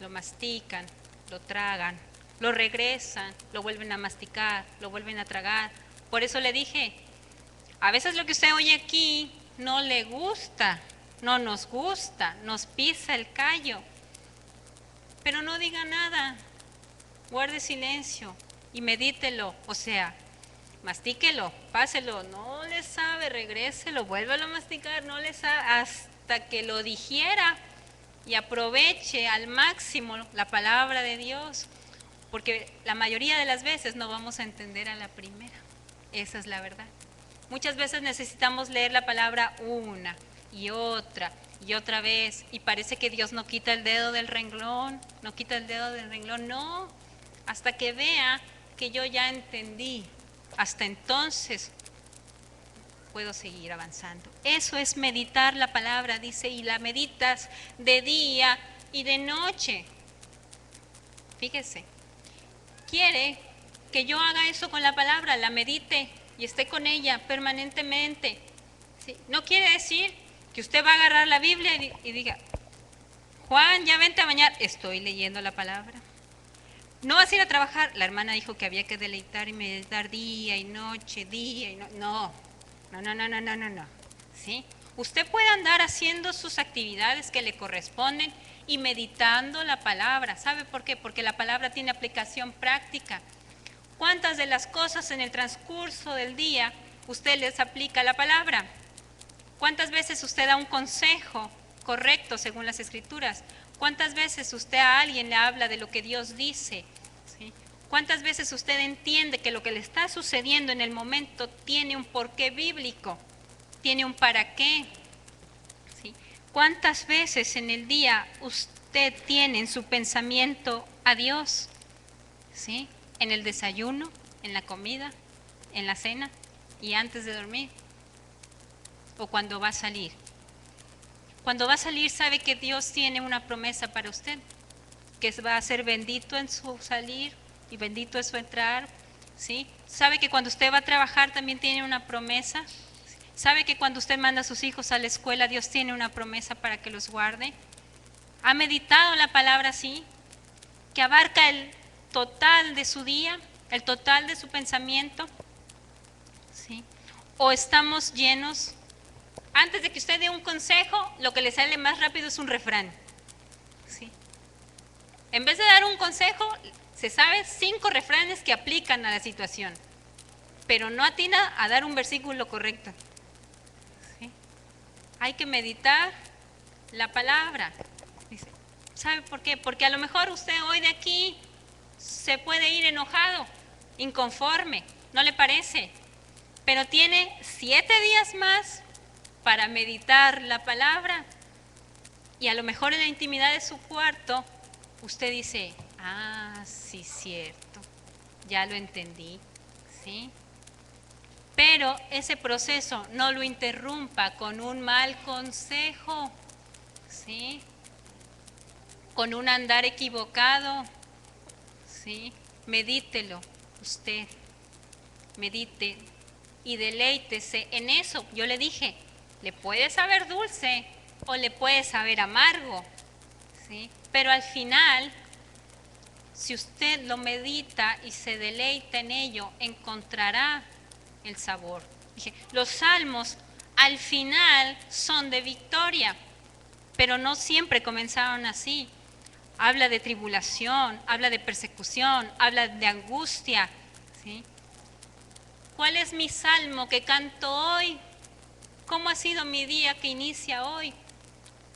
Speaker 1: Lo mastican, lo tragan, lo regresan, lo vuelven a masticar, lo vuelven a tragar. Por eso le dije, a veces lo que usted oye aquí no le gusta, no nos gusta, nos pisa el callo. Pero no diga nada, guarde silencio y medítelo, o sea, mastíquelo, páselo, no le sabe, regréselo, vuélvelo a masticar, no le sabe, hasta que lo digiera y aproveche al máximo la palabra de Dios, porque la mayoría de las veces no vamos a entender a la primera, esa es la verdad. Muchas veces necesitamos leer la palabra una y otra vez, y parece que Dios no quita el dedo del renglón, no, hasta que vea que yo ya entendí, hasta entonces puedo seguir avanzando. Eso es meditar la palabra, dice, y la meditas de día y de noche. Fíjese, quiere que yo haga eso con la palabra, la medite y esté con ella permanentemente. ¿Sí? No quiere decir que usted va a agarrar la Biblia y diga, Juan, ya vente a bañar, estoy leyendo la palabra. No vas a ir a trabajar, la hermana dijo que había que deleitar y meditar día y noche, no, ¿sí? Usted puede andar haciendo sus actividades que le corresponden y meditando la palabra. ¿Sabe por qué? Porque la palabra tiene aplicación práctica. ¿Cuántas de las cosas en el transcurso del día usted les aplica la palabra? ¿Cuántas veces usted da un consejo correcto según las Escrituras? ¿Cuántas veces usted a alguien le habla de lo que Dios dice? ¿Sí? ¿Cuántas veces usted entiende que lo que le está sucediendo en el momento tiene un porqué bíblico? Tiene un para qué. ¿Sí? ¿Cuántas veces en el día usted tiene en su pensamiento a Dios? ¿Sí? En el desayuno, en la comida, en la cena y antes de dormir. O cuando va a salir. Cuando va a salir sabe que Dios tiene una promesa para usted, que va a ser bendito en su salir y bendito en su entrar. ¿Sí? Sabe que cuando usted va a trabajar también tiene una promesa. ¿Sabe que cuando usted manda a sus hijos a la escuela, Dios tiene una promesa para que los guarde? ¿Ha meditado la palabra así? Que abarca el total de su día, el total de su pensamiento. ¿Sí? ¿O estamos llenos? Antes de que usted dé un consejo, lo que le sale más rápido es un refrán. ¿Sí? En vez de dar un consejo, se sabe 5 refranes que aplican a la situación, pero no atina a dar un versículo correcto. Hay que meditar la palabra. Dice, ¿sabe por qué? Porque a lo mejor usted hoy de aquí se puede ir enojado, inconforme, ¿no le parece? Pero tiene 7 días más para meditar la palabra. Y a lo mejor en la intimidad de su cuarto, usted dice, ah, sí, cierto, ya lo entendí, ¿sí? Pero ese proceso no lo interrumpa con un mal consejo, ¿sí? Con un andar equivocado, ¿sí? Medítelo usted, medite y deleítese en eso. Yo le dije, le puede saber dulce o le puede saber amargo, ¿sí? Pero al final, si usted lo medita y se deleita en ello, encontrará el sabor. Dije, los salmos al final son de victoria, pero no siempre comenzaron así. Habla de tribulación, habla de persecución, habla de angustia, ¿sí? ¿Cuál es mi salmo que canto hoy? ¿Cómo ha sido mi día que inicia hoy?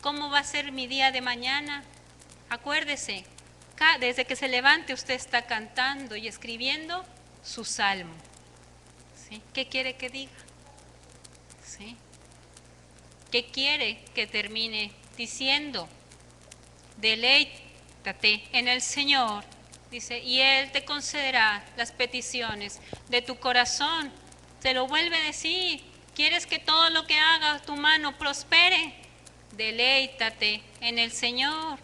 Speaker 1: ¿Cómo va a ser mi día de mañana? Acuérdese, desde que se levante usted está cantando y escribiendo su salmo. ¿Sí? ¿Qué quiere que diga? ¿Sí? ¿Qué quiere que termine diciendo? Deleítate en el Señor, dice, y Él te concederá las peticiones de tu corazón. Te lo vuelve a decir. ¿Quieres que todo lo que haga tu mano prospere? Deleítate en el Señor.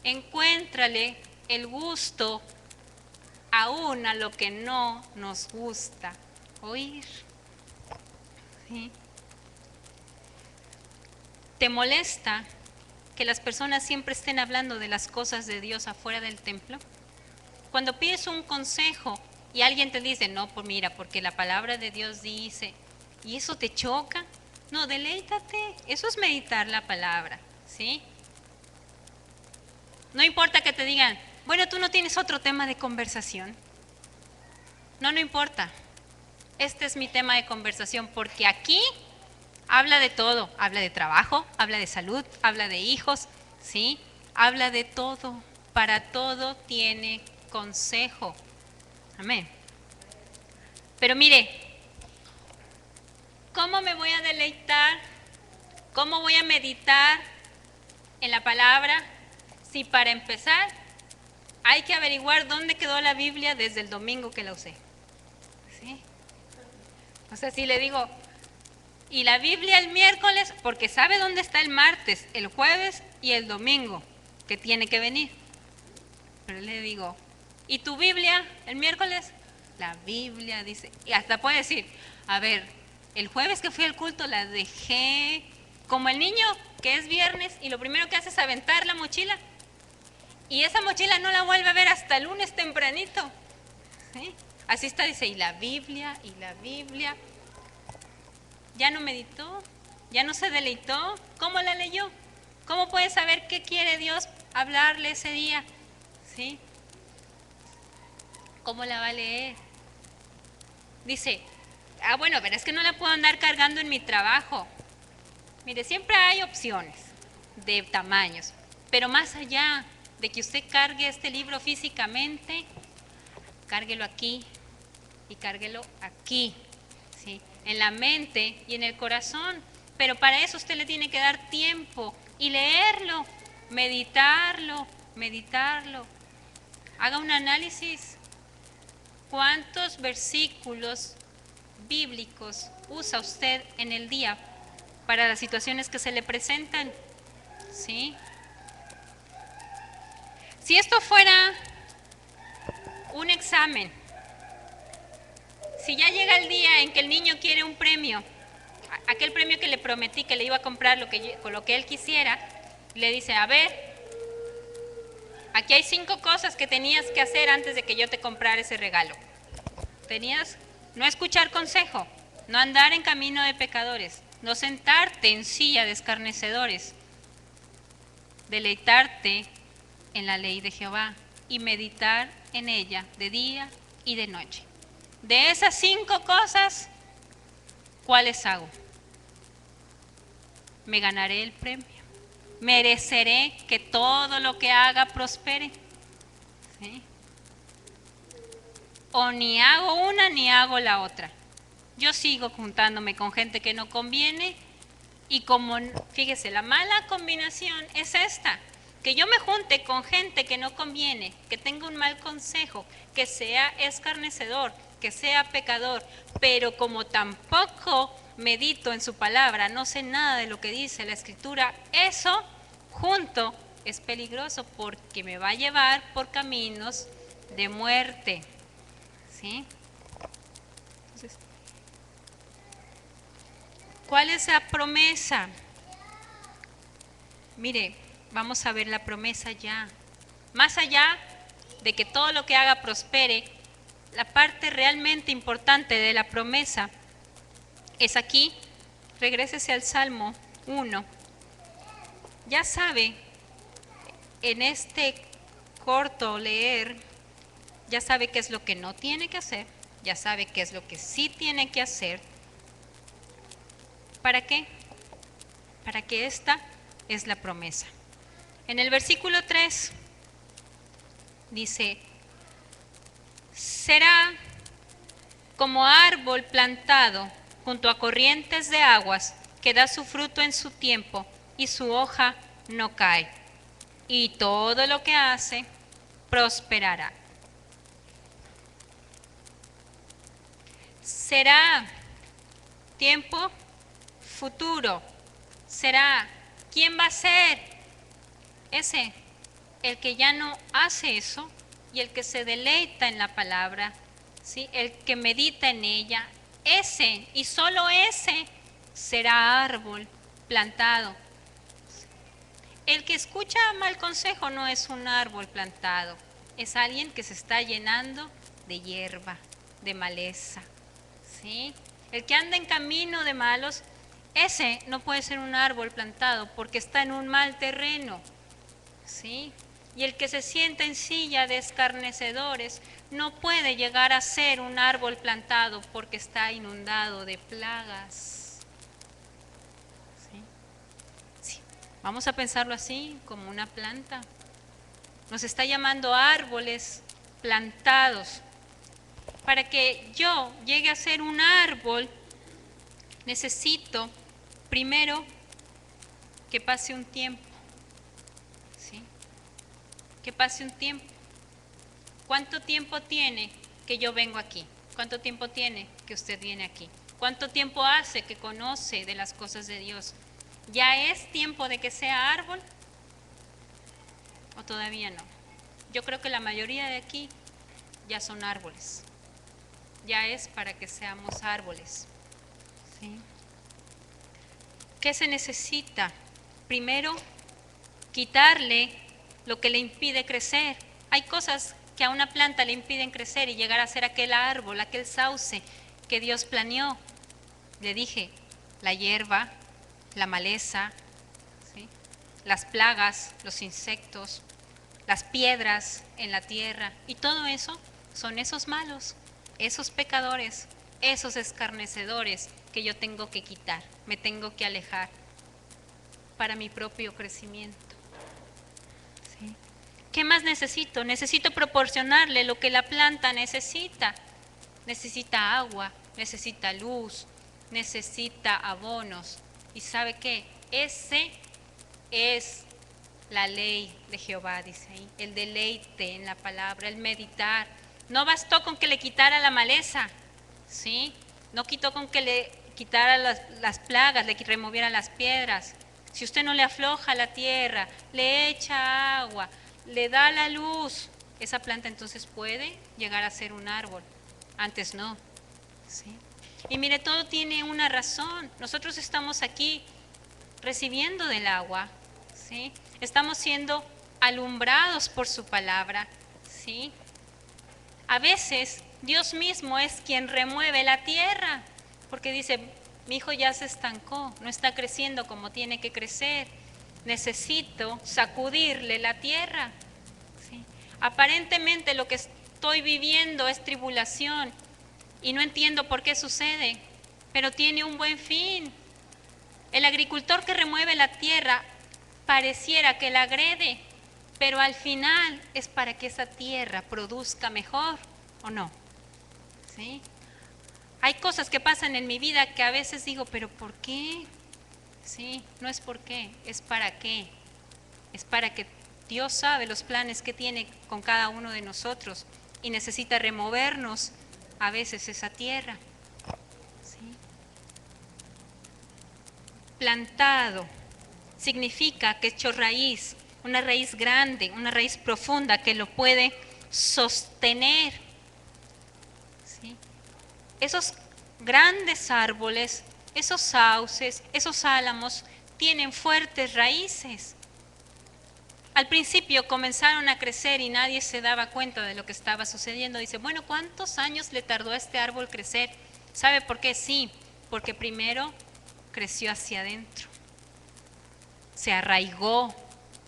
Speaker 1: Encuéntrale el gusto aún a lo que no nos gusta oír. ¿Sí? ¿Te molesta que las personas siempre estén hablando de las cosas de Dios afuera del templo? Cuando pides un consejo y alguien te dice, no, pues mira, porque la palabra de Dios dice, ¿y eso te choca? No, deleítate, eso es meditar la palabra, ¿sí? No importa que te digan, bueno, tú no tienes otro tema de conversación. No, no importa. Este es mi tema de conversación porque aquí habla de todo. Habla de trabajo, habla de salud, habla de hijos, ¿sí? Habla de todo. Para todo tiene consejo. Amén. Pero mire, ¿cómo me voy a deleitar? ¿Cómo voy a meditar en la palabra? Si para empezar hay que averiguar dónde quedó la Biblia desde el domingo que la usé. ¿Sí? O sea, si le digo, y la Biblia el miércoles, porque sabe dónde está el martes, el jueves y el domingo, que tiene que venir. Pero le digo, ¿y tu Biblia el miércoles? La Biblia dice, y hasta puede decir, a ver, el jueves que fui al culto la dejé como el niño que es viernes y lo primero que hace es aventar la mochila. Y esa mochila no la vuelve a ver hasta el lunes tempranito. ¿Sí? Así está, dice, y la Biblia, ya no meditó, ¿Ya no se deleitó? ¿Cómo la leyó? ¿Cómo puede saber qué quiere Dios hablarle ese día? ¿Sí? ¿Cómo la va a leer? Dice, bueno, pero es que no la puedo andar cargando en mi trabajo. Mire, siempre hay opciones de tamaños, pero más allá de que usted cargue este libro físicamente, cárguelo aquí y cárguelo aquí, ¿sí? En la mente y en el corazón. Pero para eso usted le tiene que dar tiempo y leerlo, meditarlo. Haga un análisis. ¿Cuántos versículos bíblicos usa usted en el día para las situaciones que se le presentan? ¿Sí? Si esto fuera un examen, si ya llega el día en que el niño quiere un premio, aquel premio que le prometí que le iba a comprar con lo que él quisiera, le dice, a ver, aquí hay 5 cosas que tenías que hacer antes de que yo te comprara ese regalo. Tenías no escuchar consejo, no andar en camino de pecadores, no sentarte en silla de escarnecedores, deleitarte en la ley de Jehová y meditar en ella de día y de noche. De esas 5 cosas, ¿cuáles hago? Me ganaré el premio. Mereceré que todo lo que haga prospere. ¿Sí? O ni hago una ni hago la otra. Yo sigo juntándome con gente que no conviene y como, fíjese, la mala combinación es esta, que yo me junte con gente que no conviene, que tenga un mal consejo, que sea escarnecedor, que sea pecador, pero como tampoco medito en su palabra, no sé nada de lo que dice la Escritura, eso junto es peligroso porque me va a llevar por caminos de muerte. ¿Sí? Entonces, ¿cuál es la promesa? Mire, vamos a ver la promesa ya. Más allá de que todo lo que haga prospere, la parte realmente importante de la promesa es aquí. Regrésese al Salmo 1. Ya sabe, en este corto leer, ya sabe qué es lo que no tiene que hacer, ya sabe qué es lo que sí tiene que hacer. ¿Para qué? Para que esta es la promesa. En el versículo 3 dice, será como árbol plantado junto a corrientes de aguas, que da su fruto en su tiempo y su hoja no cae. Y todo lo que hace prosperará. Será tiempo futuro. Será. ¿Quién va a ser? Ese, el que ya no hace eso y el que se deleita en la palabra, ¿sí? El que medita en ella, ese y solo ese será árbol plantado. El que escucha mal consejo no es un árbol plantado, es alguien que se está llenando de hierba, de maleza, ¿sí? El que anda en camino de malos, ese no puede ser un árbol plantado porque está en un mal terreno, ¿sí? Y el que se sienta en silla de escarnecedores no puede llegar a ser un árbol plantado porque está inundado de plagas. ¿Sí? Sí. Vamos a pensarlo así, como una planta. Nos está llamando árboles plantados. Para que yo llegue a ser un árbol, necesito primero que pase un tiempo. ¿Sí? Que pase un tiempo. ¿Cuánto tiempo tiene que yo vengo aquí? ¿Cuánto tiempo tiene que usted viene aquí? ¿Cuánto tiempo hace que conoce de las cosas de Dios? ¿Ya es tiempo de que sea árbol? ¿O todavía no? Yo creo que la mayoría de aquí ya son árboles. Ya es para que seamos árboles. ¿Sí? ¿Qué se necesita? Primero, quitarle lo que le impide crecer. Hay cosas que a una planta le impiden crecer y llegar a ser aquel árbol, aquel sauce que Dios planeó. Le dije, la hierba, la maleza, ¿sí? Las plagas, los insectos, las piedras en la tierra, y todo eso son esos malos, esos pecadores, esos escarnecedores que yo tengo que quitar, me tengo que alejar para mi propio crecimiento. ¿Sí? ¿Qué más necesito? Necesito proporcionarle lo que la planta necesita. Necesita agua, necesita luz, necesita abonos. ¿Y sabe qué? Ese es la ley de Jehová, dice ahí, el deleite en la palabra, el meditar. No bastó con que le quitara la maleza, ¿sí? No quitó con que le quitara las plagas, le removiera las piedras. Si usted no le afloja la tierra, le echa agua, le da la luz, esa planta entonces puede llegar a ser un árbol. Antes no, ¿sí? Y mire, todo tiene una razón. Nosotros estamos aquí recibiendo del agua, ¿sí? Estamos siendo alumbrados por su palabra, ¿sí? A veces Dios mismo es quien remueve la tierra, porque dice, mi hijo ya se estancó, no está creciendo como tiene que crecer, necesito sacudirle la tierra, ¿sí? Aparentemente lo que estoy viviendo es tribulación y no entiendo por qué sucede, pero tiene un buen fin. El agricultor que remueve la tierra pareciera que la agrede, pero al final es para que esa tierra produzca mejor, ¿o no? ¿Sí? Hay cosas que pasan en mi vida que a veces digo, pero ¿por qué? Sí, no es por qué, es para qué. Es para que Dios sabe los planes que tiene con cada uno de nosotros y necesita removernos a veces esa tierra. ¿Sí? Plantado significa que echó raíz, una raíz grande, una raíz profunda que lo puede sostener. ¿Sí? Esos grandes árboles, esos sauces, esos álamos tienen fuertes raíces. Al principio comenzaron a crecer y nadie se daba cuenta de lo que estaba sucediendo. Dice, bueno, ¿cuántos años le tardó a este árbol crecer? ¿Sabe por qué? Sí, porque primero creció hacia adentro. Se arraigó,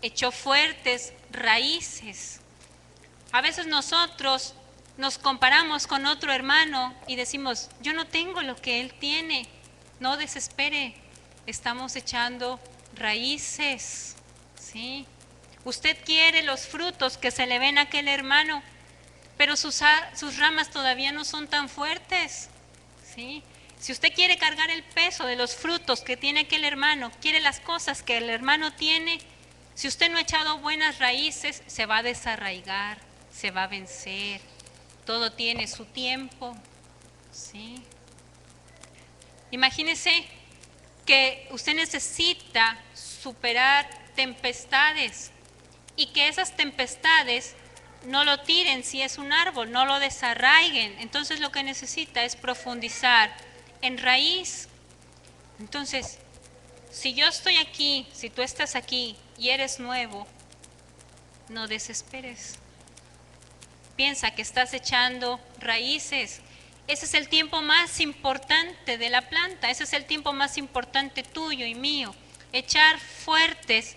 Speaker 1: echó fuertes raíces. A veces nosotros nos comparamos con otro hermano y decimos, yo no tengo lo que él tiene. No desespere, estamos echando raíces, ¿sí? Usted quiere los frutos que se le ven a aquel hermano, pero sus ramas todavía no son tan fuertes, ¿sí? Si usted quiere cargar el peso de los frutos que tiene aquel hermano, quiere las cosas que el hermano tiene, si usted no ha echado buenas raíces, se va a desarraigar, se va a vencer. Todo tiene su tiempo, ¿sí? Imagínese que usted necesita superar tempestades y que esas tempestades no lo tiren si es un árbol, no lo desarraiguen. Entonces lo que necesita es profundizar en raíz. Entonces, si yo estoy aquí, si tú estás aquí y eres nuevo, no desesperes. Piensa que estás echando raíces. Ese es el tiempo más importante de la planta, ese es el tiempo más importante tuyo y mío. Echar fuertes,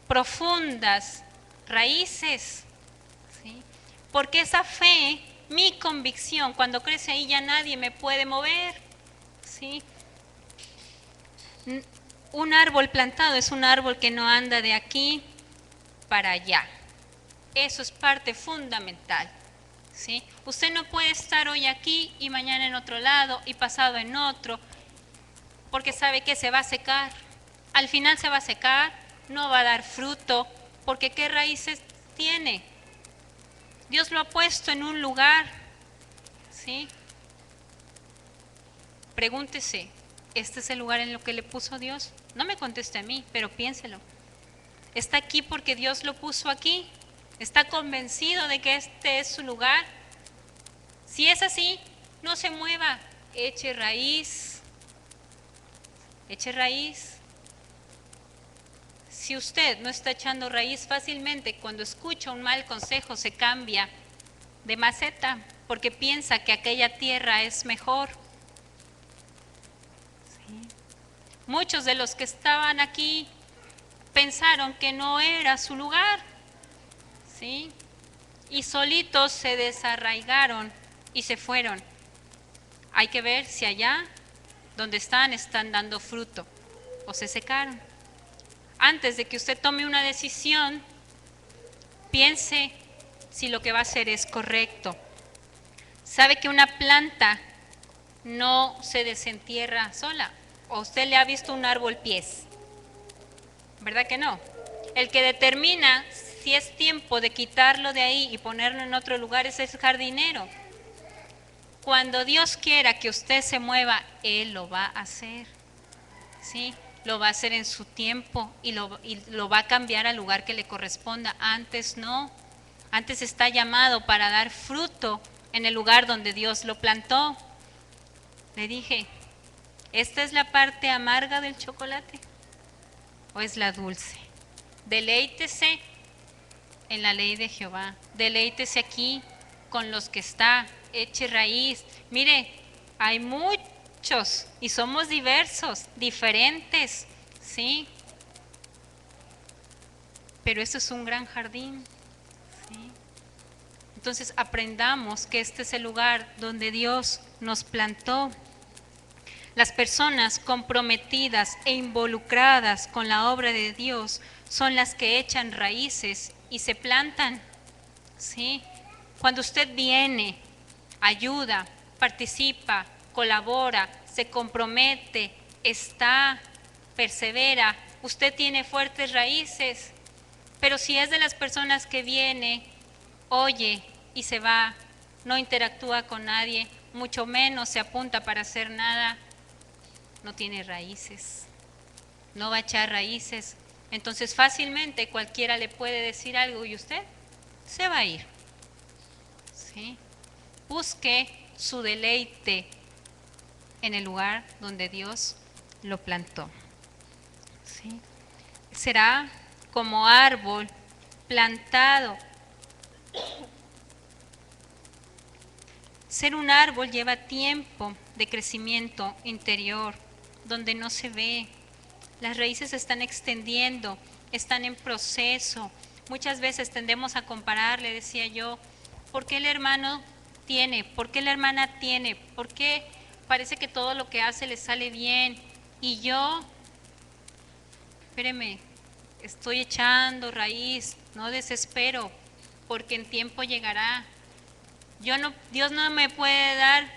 Speaker 1: profundas raíces, ¿sí? Porque esa fe, mi convicción, cuando crece ahí ya nadie me puede mover, ¿sí? Un árbol plantado es un árbol que no anda de aquí para allá. Eso es parte fundamental, ¿sí? Usted no puede estar hoy aquí y mañana en otro lado y pasado en otro, porque sabe que se va a secar. Al final se va a secar, no va a dar fruto, porque ¿qué raíces tiene? Dios lo ha puesto en un lugar, ¿sí? Pregúntese, ¿este es el lugar en lo que le puso Dios? No me conteste a mí, pero piénselo. ¿Está aquí porque Dios lo puso aquí? ¿Está convencido de que este es su lugar? Si es así, no se mueva, eche raíz, eche raíz. Si usted no está echando raíz fácilmente, cuando escucha un mal consejo se cambia de maceta porque piensa que aquella tierra es mejor. ¿Sí? Muchos de los que estaban aquí pensaron que no era su lugar, ¿sí? Y solitos se desarraigaron y se fueron. Hay que ver si allá donde están dando fruto o se secaron. Antes de que usted tome una decisión, piense si lo que va a hacer es correcto. ¿Sabe que una planta no se desentierra sola? ¿O usted le ha visto un árbol pies? ¿Verdad que no? El que determina si es tiempo de quitarlo de ahí y ponerlo en otro lugar es el jardinero. Cuando Dios quiera que usted se mueva, Él lo va a hacer. ¿Sí? Lo va a hacer en su tiempo y lo va a cambiar al lugar que le corresponda. Antes no. Antes está llamado para dar fruto en el lugar donde Dios lo plantó. Le dije, ¿esta es la parte amarga del chocolate o es la dulce? Deleítese en la ley de Jehová. Deleítese aquí con los que está, eche raíz. Mire, hay muchos y somos diversos, diferentes, ¿sí? Pero esto es un gran jardín, ¿sí? Entonces aprendamos que este es el lugar donde Dios nos plantó. Las personas comprometidas e involucradas con la obra de Dios son las que echan raíces y se plantan, ¿sí? Cuando usted viene, ayuda, participa, colabora, se compromete, está, persevera, usted tiene fuertes raíces. Pero si es de las personas que viene, oye y se va, no interactúa con nadie, mucho menos se apunta para hacer nada, no tiene raíces, no va a echar raíces. Entonces fácilmente cualquiera le puede decir algo y usted se va a ir. ¿Sí? Busque su deleite en el lugar donde Dios lo plantó. ¿Sí? Será como árbol plantado. Ser un árbol lleva tiempo de crecimiento interior, donde no se ve. Las raíces se están extendiendo, están en proceso. Muchas veces tendemos a comparar, le decía yo, ¿por qué el hermano tiene? ¿Por qué la hermana tiene? ¿Por qué parece que todo lo que hace le sale bien? Y yo, espéreme, estoy echando raíz, no desespero, porque en tiempo llegará. Dios no me puede dar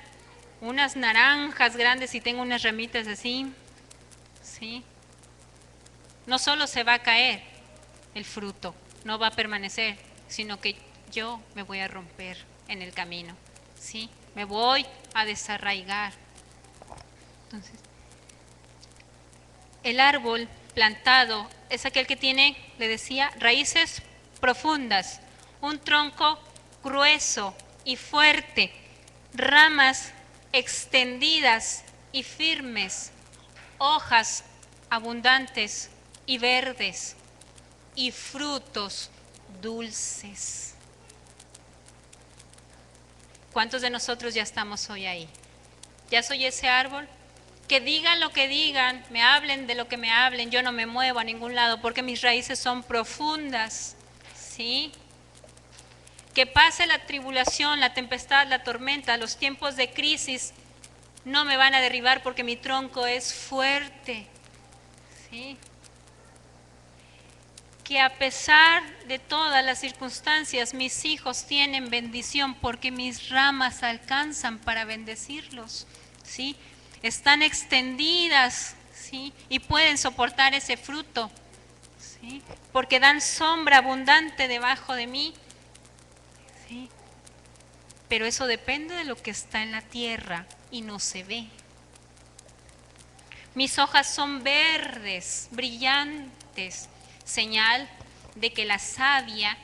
Speaker 1: unas naranjas grandes si tengo unas ramitas así, ¿sí? No solo se va a caer el fruto, no va a permanecer, sino que yo me voy a romper en el camino, ¿sí? Me voy a desarraigar. Entonces, el árbol plantado es aquel que tiene, le decía, raíces profundas, un tronco grueso y fuerte, ramas extendidas y firmes, hojas abundantes y verdes y frutos dulces. ¿Cuántos de nosotros ya estamos hoy ahí? ¿Ya soy ese árbol? Que digan lo que digan, me hablen de lo que me hablen, yo no me muevo a ningún lado porque mis raíces son profundas, ¿sí? Que pase la tribulación, la tempestad, la tormenta, los tiempos de crisis, no me van a derribar porque mi tronco es fuerte, ¿sí? Que a pesar de todas las circunstancias, mis hijos tienen bendición porque mis ramas alcanzan para bendecirlos, ¿sí? Están extendidas, ¿sí? Y pueden soportar ese fruto, ¿sí? Porque dan sombra abundante debajo de mí, ¿sí? Pero eso depende de lo que está en la tierra y no se ve. Mis hojas son verdes, brillantes, señal de que la savia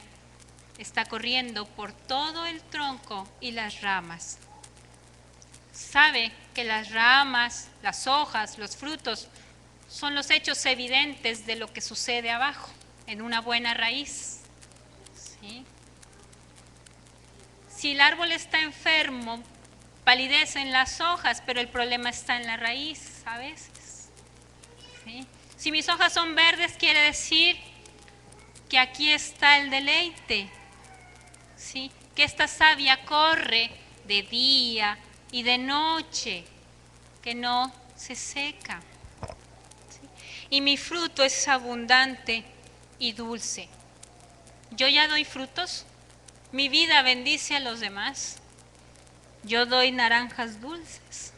Speaker 1: está corriendo por todo el tronco y las ramas. Sabe que las ramas, las hojas, los frutos son los hechos evidentes de lo que sucede abajo, en una buena raíz. ¿Sí? Si el árbol está enfermo, palidecen las hojas, pero el problema está en la raíz a veces. ¿sí? Si mis hojas son verdes, quiere decir que aquí está el deleite, ¿sí? Que esta savia corre de día y de noche, que no se seca. ¿Sí? Y mi fruto es abundante y dulce. Yo ya doy frutos, mi vida bendice a los demás. Yo doy naranjas dulces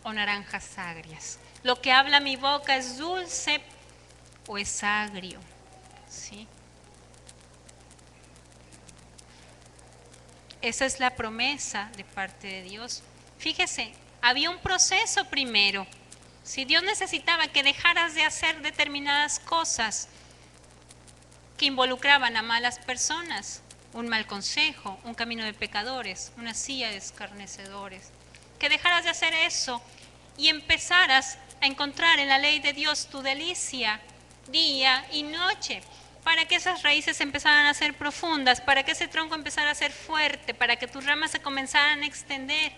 Speaker 1: o naranjas agrias. Lo que habla mi boca es dulce o es agrio, ¿sí? Esa es la promesa de parte de Dios. Fíjese, había un proceso primero. Si Dios necesitaba que dejaras de hacer determinadas cosas que involucraban a malas personas, un mal consejo, un camino de pecadores, una silla de escarnecedores, que dejaras de hacer eso y empezaras a encontrar en la ley de Dios tu delicia día y noche, para que esas raíces empezaran a ser profundas, para que ese tronco empezara a ser fuerte, para que tus ramas se comenzaran a extender.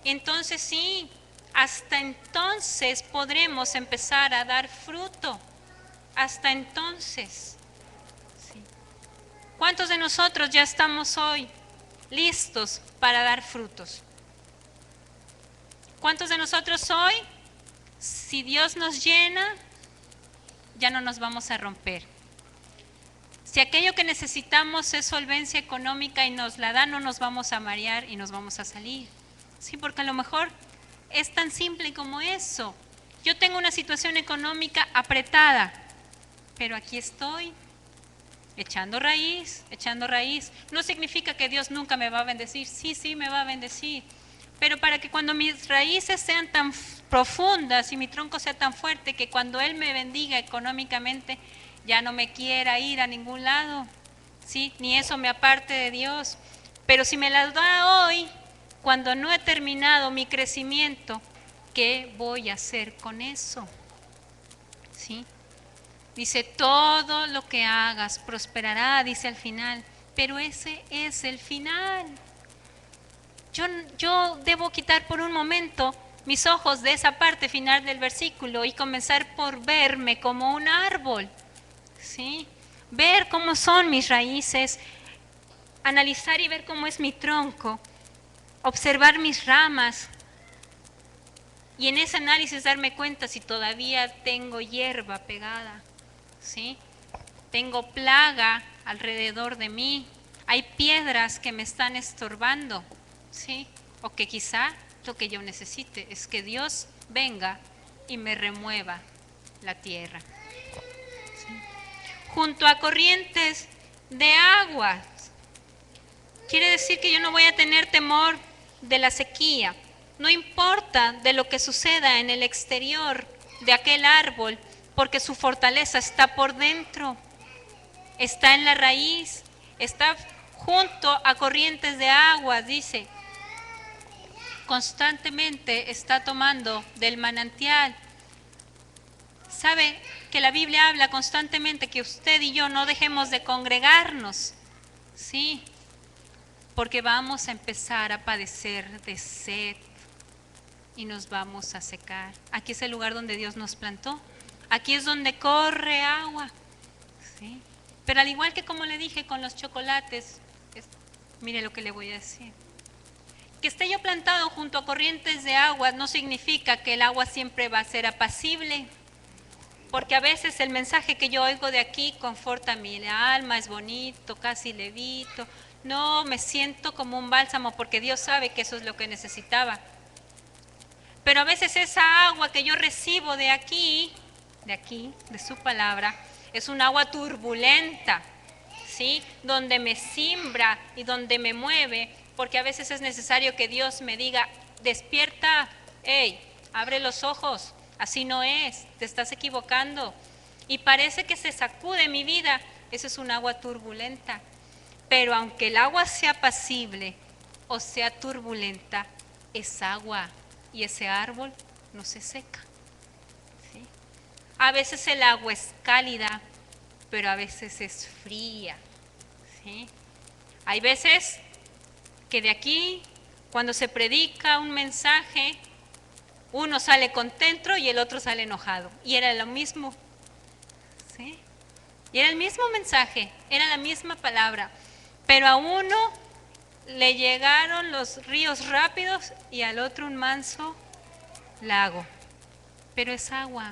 Speaker 1: Entonces sí, hasta entonces podremos empezar a dar fruto. Hasta entonces. Sí. ¿Cuántos de nosotros ya estamos hoy listos para dar frutos? ¿Cuántos de nosotros hoy, si Dios nos llena, ya no nos vamos a romper? Si aquello que necesitamos es solvencia económica y nos la da, no nos vamos a marear y nos vamos a salir. Sí, porque a lo mejor es tan simple como eso. Yo tengo una situación económica apretada, pero aquí estoy, echando raíz, echando raíz. No significa que Dios nunca me va a bendecir. Sí, me va a bendecir. Pero para que cuando mis raíces sean tan profundas y mi tronco sea tan fuerte que cuando Él me bendiga económicamente, ya no me quiera ir a ningún lado, ¿sí? Ni eso me aparte de Dios. Pero si me las da hoy, cuando no he terminado mi crecimiento, ¿qué voy a hacer con eso? ¿Sí? Dice, todo lo que hagas prosperará, dice al final, pero ese es el final. Yo debo quitar por un momento mis ojos de esa parte final del versículo y comenzar por verme como un árbol, ¿sí? Ver cómo son mis raíces, analizar y ver cómo es mi tronco, observar mis ramas y en ese análisis darme cuenta si todavía tengo hierba pegada, ¿sí? Tengo plaga alrededor de mí, hay piedras que me están estorbando, ¿sí? O que quizá lo que yo necesite es que Dios venga y me remueva la tierra. ¿Sí? Junto a corrientes de aguas. Quiere decir que yo no voy a tener temor de la sequía. No importa de lo que suceda en el exterior de aquel árbol, porque su fortaleza está por dentro, está en la raíz, está junto a corrientes de agua, dice. Constantemente está tomando del manantial. ¿Sabe que la Biblia habla constantemente que usted y yo no dejemos de congregarnos? Sí, porque vamos a empezar a padecer de sed y nos vamos a secar. Aquí es el lugar donde Dios nos plantó. Aquí es donde corre agua. ¿Sí? Pero al igual que como le dije con los chocolates, mire lo que le voy a decir. Que esté yo plantado junto a corrientes de agua no significa que el agua siempre va a ser apacible, porque a veces el mensaje que yo oigo de aquí conforta mi alma, es bonito, casi levito, no, me siento como un bálsamo porque Dios sabe que eso es lo que necesitaba. Pero a veces esa agua que yo recibo de aquí, de su palabra, es un agua turbulenta, ¿sí? Donde me simbra y donde me mueve, porque a veces es necesario que Dios me diga, despierta, hey, abre los ojos, así no es, te estás equivocando. Y parece que se sacude mi vida, eso es un agua turbulenta. Pero aunque el agua sea apacible o sea turbulenta, es agua y ese árbol no se seca. ¿Sí? A veces el agua es cálida, pero a veces es fría. ¿Sí? Hay veces que de aquí, cuando se predica un mensaje, Uno sale contento y el otro sale enojado. Y era lo mismo. ¿Sí? Y era el mismo mensaje, era la misma palabra. Pero a uno le llegaron los ríos rápidos y al otro un manso lago. Pero es agua.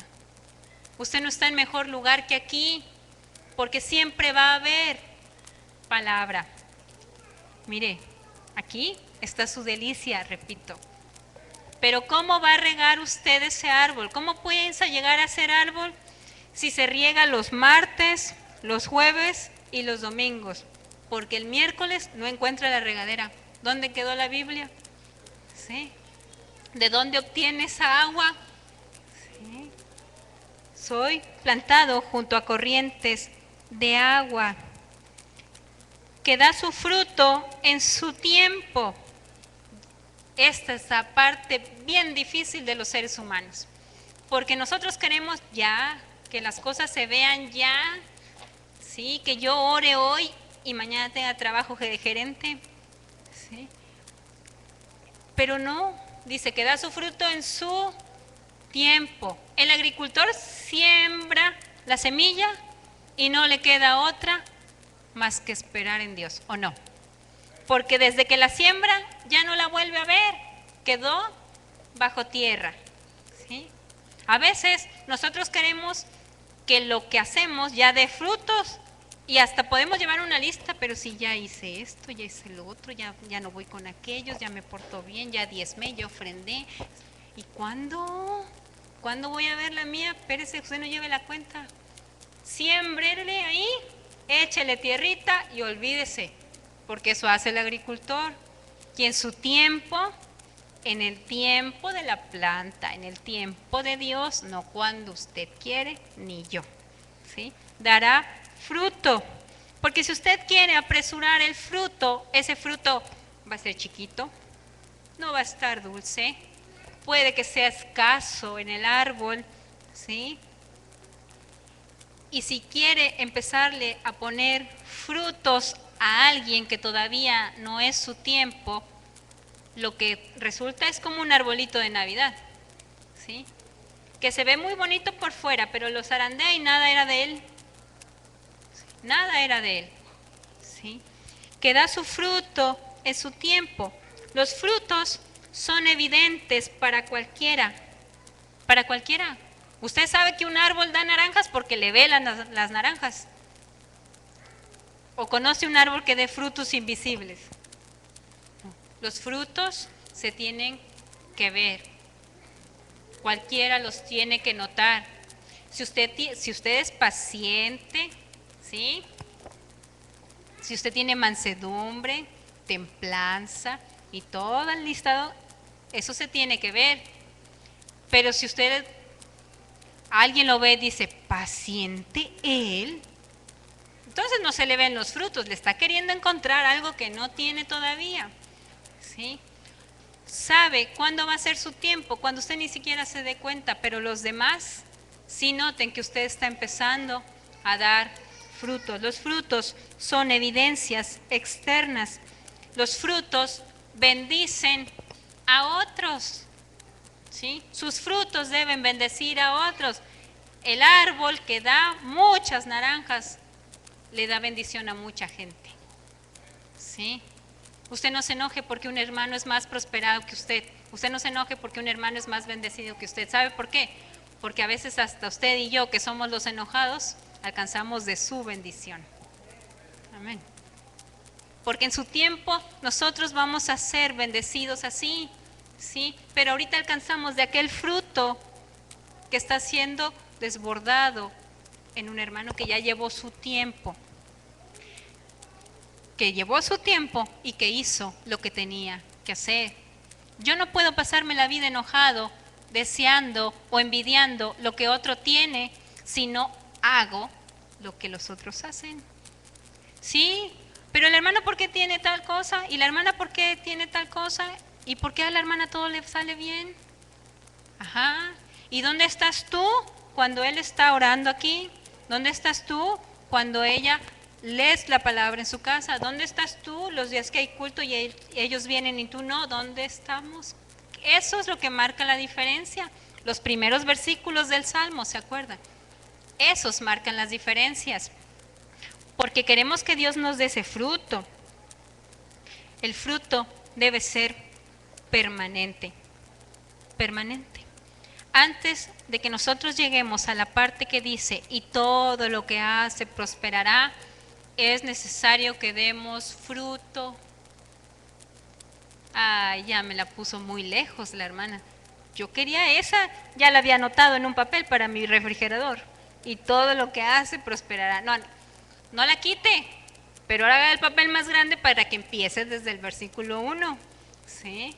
Speaker 1: Usted no está en mejor lugar que aquí, porque siempre va a haber palabra. Mire, aquí está su delicia, repito. Pero ¿cómo va a regar usted ese árbol? ¿Cómo piensa llegar a ser árbol si se riega los martes, los jueves y los domingos? Porque el miércoles no encuentra la regadera. ¿Dónde quedó la Biblia? ¿Sí? ¿De dónde obtiene esa agua? ¿Sí? Soy plantado junto a corrientes de agua, que da su fruto en su tiempo. Esta es la parte bien difícil de los seres humanos, porque nosotros queremos ya, que las cosas se vean ya, ¿sí? Que yo ore hoy y mañana tenga trabajo de gerente, ¿sí? Pero no, dice que da su fruto en su tiempo. El agricultor siembra la semilla y no le queda otra más que esperar en Dios, ¿o no? Porque desde que la siembra ya no la vuelve a ver, quedó bajo tierra, ¿sí? A veces nosotros queremos que lo que hacemos ya dé frutos y hasta podemos llevar una lista, pero si ya hice esto, ya hice lo otro, ya no voy con aquellos, ya me porto bien, ya diezmé, ya ofrendé. ¿Y cuándo? ¿Cuándo voy a ver la mía? Espérese, usted no lleve la cuenta. Siémbrele ahí, échele tierrita y olvídese, porque eso hace el agricultor. Y en su tiempo, en el tiempo de la planta, en el tiempo de Dios, no cuando usted quiere ni yo, ¿sí? Dará fruto, porque si usted quiere apresurar el fruto, ese fruto va a ser chiquito, no va a estar dulce, puede que sea escaso en el árbol, ¿sí? Y si quiere empezarle a poner frutos a alguien que todavía no es su tiempo, lo que resulta es como un arbolito de Navidad, ¿sí? Que se ve muy bonito por fuera, pero lo zarandea y nada era de él. Nada era de él, ¿sí? Que da su fruto en su tiempo. Los frutos son evidentes para cualquiera. Para cualquiera. Usted sabe que un árbol da naranjas porque le ve las naranjas. O conoce un árbol que dé frutos invisibles. Los frutos se tienen que ver. Cualquiera los tiene que notar. Si usted es paciente, ¿sí? Si usted tiene mansedumbre, templanza y todo el listado, eso se tiene que ver. Pero si alguien lo ve y dice, paciente él, entonces no se le ven los frutos, le está queriendo encontrar algo que no tiene todavía, ¿sí? Sabe cuándo va a ser su tiempo, cuando usted ni siquiera se dé cuenta, pero los demás sí noten que usted está empezando a dar frutos. Los frutos son evidencias externas. Los frutos bendicen a otros, ¿sí? Sus frutos deben bendecir a otros. El árbol que da muchas naranjas le da bendición a mucha gente, ¿sí? Usted no se enoje porque un hermano es más prosperado que usted. Usted no se enoje porque un hermano es más bendecido que usted. ¿Sabe por qué? Porque a veces hasta usted y yo, que somos los enojados, alcanzamos de su bendición. Amén. Porque en su tiempo nosotros vamos a ser bendecidos así, ¿sí? Pero ahorita alcanzamos de aquel fruto que está siendo desbordado en un hermano que ya llevó su tiempo. Que llevó su tiempo y que hizo lo que tenía que hacer. Yo no puedo pasarme la vida enojado, deseando o envidiando lo que otro tiene, si no hago lo que los otros hacen. Sí, pero el hermano ¿por qué tiene tal cosa? Y la hermana ¿por qué tiene tal cosa? ¿Y por qué a la hermana todo le sale bien? Ajá. ¿Y dónde estás tú cuando él está orando aquí? ¿Dónde estás tú cuando ella lees la palabra en su casa? ¿Dónde estás tú los días que hay culto y ellos vienen y tú no? ¿Dónde estamos? ¿Qué Eso es lo que marca la diferencia. Los primeros versículos del Salmo, ¿se acuerdan? Esos marcan las diferencias. Porque queremos que Dios nos dé ese fruto. El fruto debe ser permanente. Permanente. Antes de que nosotros lleguemos a la parte que dice, y todo lo que hace prosperará, es necesario que demos fruto. Ay, ya me la puso muy lejos la hermana. Yo quería esa, ya la había anotado en un papel para mi refrigerador. Y todo lo que hace prosperará. No, no la quite, pero ahora haga el papel más grande para que empiece desde el versículo 1. ¿Sí?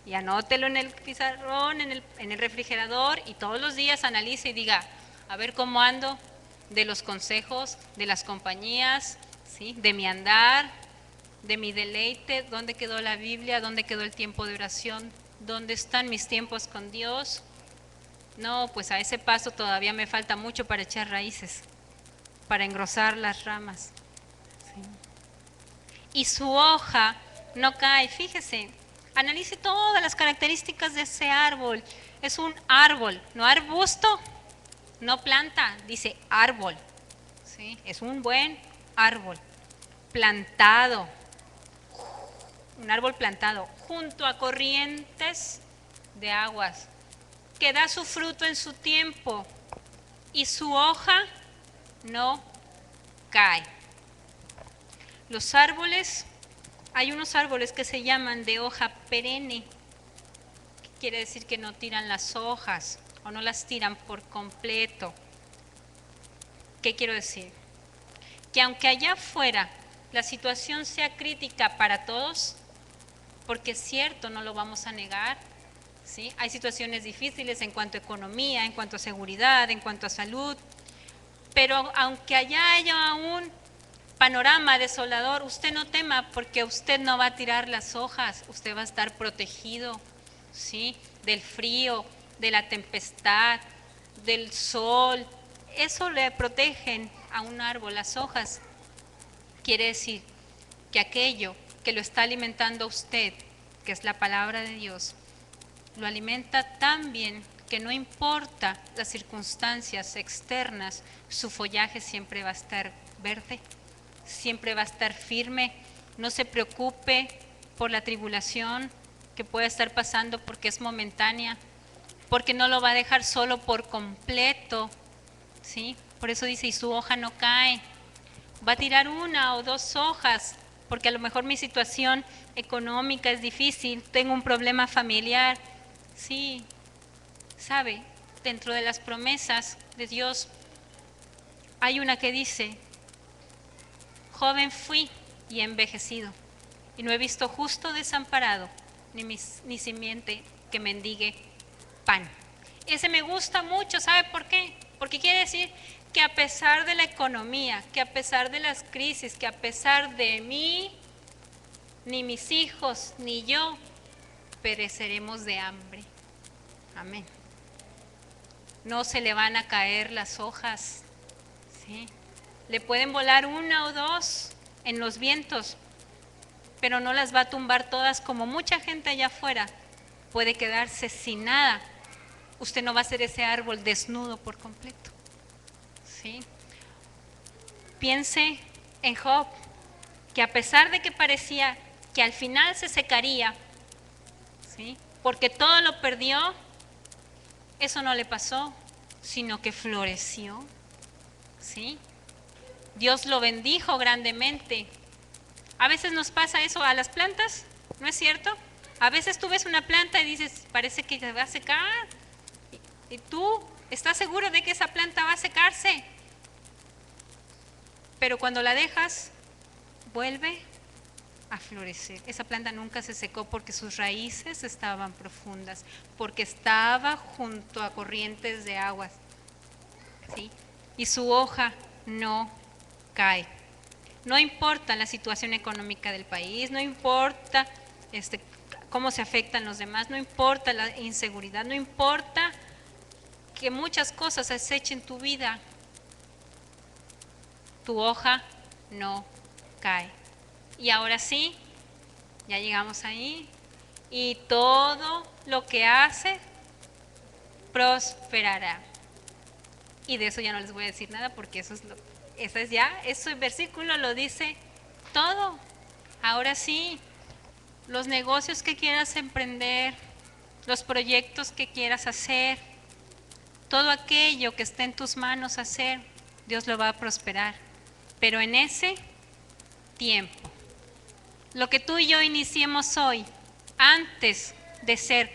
Speaker 1: Y anótelo en el pizarrón, en el refrigerador, y todos los días analice y diga, a ver cómo ando de los consejos, de las compañías, ¿sí? De mi andar, de mi deleite, dónde quedó la Biblia, dónde quedó el tiempo de oración, dónde están mis tiempos con Dios. No, pues a ese paso todavía me falta mucho para echar raíces, para engrosar las ramas. ¿Sí? Y su hoja no cae, fíjese, analice todas las características de ese árbol. Es un árbol, no arbusto, no planta, dice árbol. ¿Sí? Es un buen árbol, plantado, un árbol plantado junto a corrientes de aguas, que da su fruto en su tiempo y su hoja no cae. Los árboles, hay unos árboles que se llaman de hoja perenne, que quiere decir que no tiran las hojas o no las tiran por completo. ¿Qué quiero decir? Que aunque allá afuera la situación sea crítica para todos, porque es cierto, no lo vamos a negar, ¿sí? Hay situaciones difíciles en cuanto a economía, en cuanto a seguridad, en cuanto a salud, pero aunque allá haya un panorama desolador, usted no tema, porque usted no va a tirar las hojas, usted va a estar protegido, ¿sí? Del frío, de la tempestad, del sol. Eso le protegen a un árbol, las hojas. Quiere decir que aquello que lo está alimentando a usted, que es la palabra de Dios, lo alimenta tan bien que no importa las circunstancias externas, su follaje siempre va a estar verde, siempre va a estar firme. No se preocupe por la tribulación que pueda estar pasando, porque es momentánea, porque no lo va a dejar solo por completo, ¿sí? Por eso dice, y su hoja no cae. Va a tirar una o dos hojas, porque a lo mejor mi situación económica es difícil, tengo un problema familiar. Sí, sabe, dentro de las promesas de Dios hay una que dice, joven fui y he envejecido, y no he visto justo desamparado, ni simiente que mendigue pan. Ese me gusta mucho, ¿sabe por qué? Porque quiere decir que a pesar de la economía, que a pesar de las crisis, que a pesar de mí, ni mis hijos, ni yo, pereceremos de hambre. Amén. No se le van a caer las hojas, ¿sí? Le pueden volar una o dos en los vientos, pero no las va a tumbar todas, como mucha gente allá afuera puede quedarse sin nada. Usted no va a ser ese árbol desnudo por completo, ¿sí? Piense en Job, que a pesar de que parecía que al final se secaría, ¿sí? Porque todo lo perdió, eso no le pasó, sino que floreció, ¿sí? Dios lo bendijo grandemente. A veces nos pasa eso a las plantas, ¿no es cierto? A veces tú ves una planta y dices, parece que se va a secar. Y tú estás seguro de que esa planta va a secarse. Pero cuando la dejas, vuelve a florecer. Esa planta nunca se secó porque sus raíces estaban profundas, porque estaba junto a corrientes de aguas, ¿sí? Y su hoja no cae. No importa la situación económica del país, no importa cómo se afectan los demás, no importa la inseguridad, no importa que muchas cosas acechen tu vida, tu hoja no cae. Y ahora sí, ya llegamos ahí, y todo lo que hace prosperará. Y de eso ya no les voy a decir nada porque eso es ese versículo lo dice todo. Ahora sí, los negocios que quieras emprender, los proyectos que quieras hacer, todo aquello que esté en tus manos hacer, Dios lo va a prosperar. Pero en ese tiempo, lo que tú y yo iniciemos hoy, antes de ser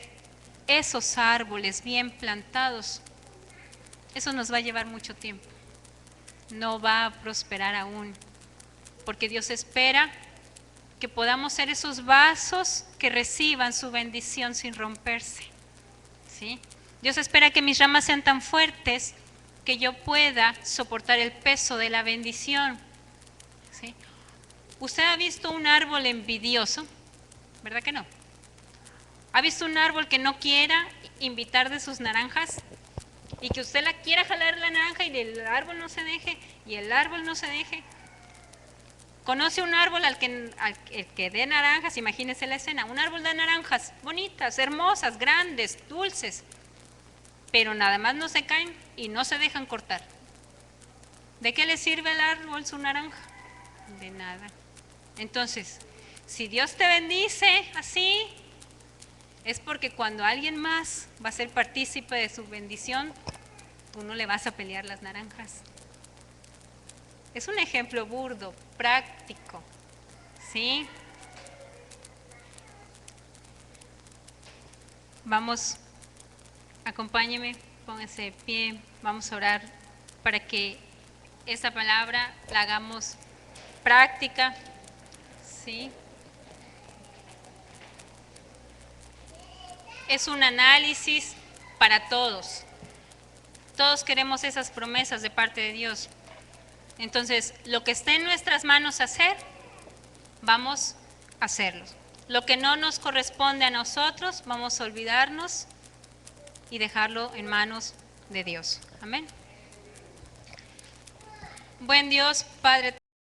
Speaker 1: esos árboles bien plantados, eso nos va a llevar mucho tiempo. No va a prosperar aún, porque Dios espera que podamos ser esos vasos que reciban su bendición sin romperse, ¿sí? Dios espera que mis ramas sean tan fuertes que yo pueda soportar el peso de la bendición, ¿sí? ¿Usted ha visto un árbol envidioso? ¿Verdad que no? ¿Ha visto un árbol que no quiera invitar de sus naranjas? Y que usted la quiera jalar la naranja y el árbol no se deje, y el árbol no se deje. Conoce un árbol al que dé naranjas, imagínese la escena, un árbol de naranjas bonitas, hermosas, grandes, dulces, pero nada más no se caen y no se dejan cortar. ¿De qué le sirve al árbol su naranja? De nada. Entonces, si Dios te bendice así, es porque cuando alguien más va a ser partícipe de su bendición, tú no le vas a pelear las naranjas. Es un ejemplo burdo, práctico, ¿sí? Vamos, acompáñeme, póngase de pie, vamos a orar para que esta palabra la hagamos práctica, ¿sí? Es un análisis para todos. Todos queremos esas promesas de parte de Dios. Entonces, lo que esté en nuestras manos hacer, vamos a hacerlo. Lo que no nos corresponde a nosotros, vamos a olvidarnos y dejarlo en manos de Dios. Amén. Buen Dios, Padre.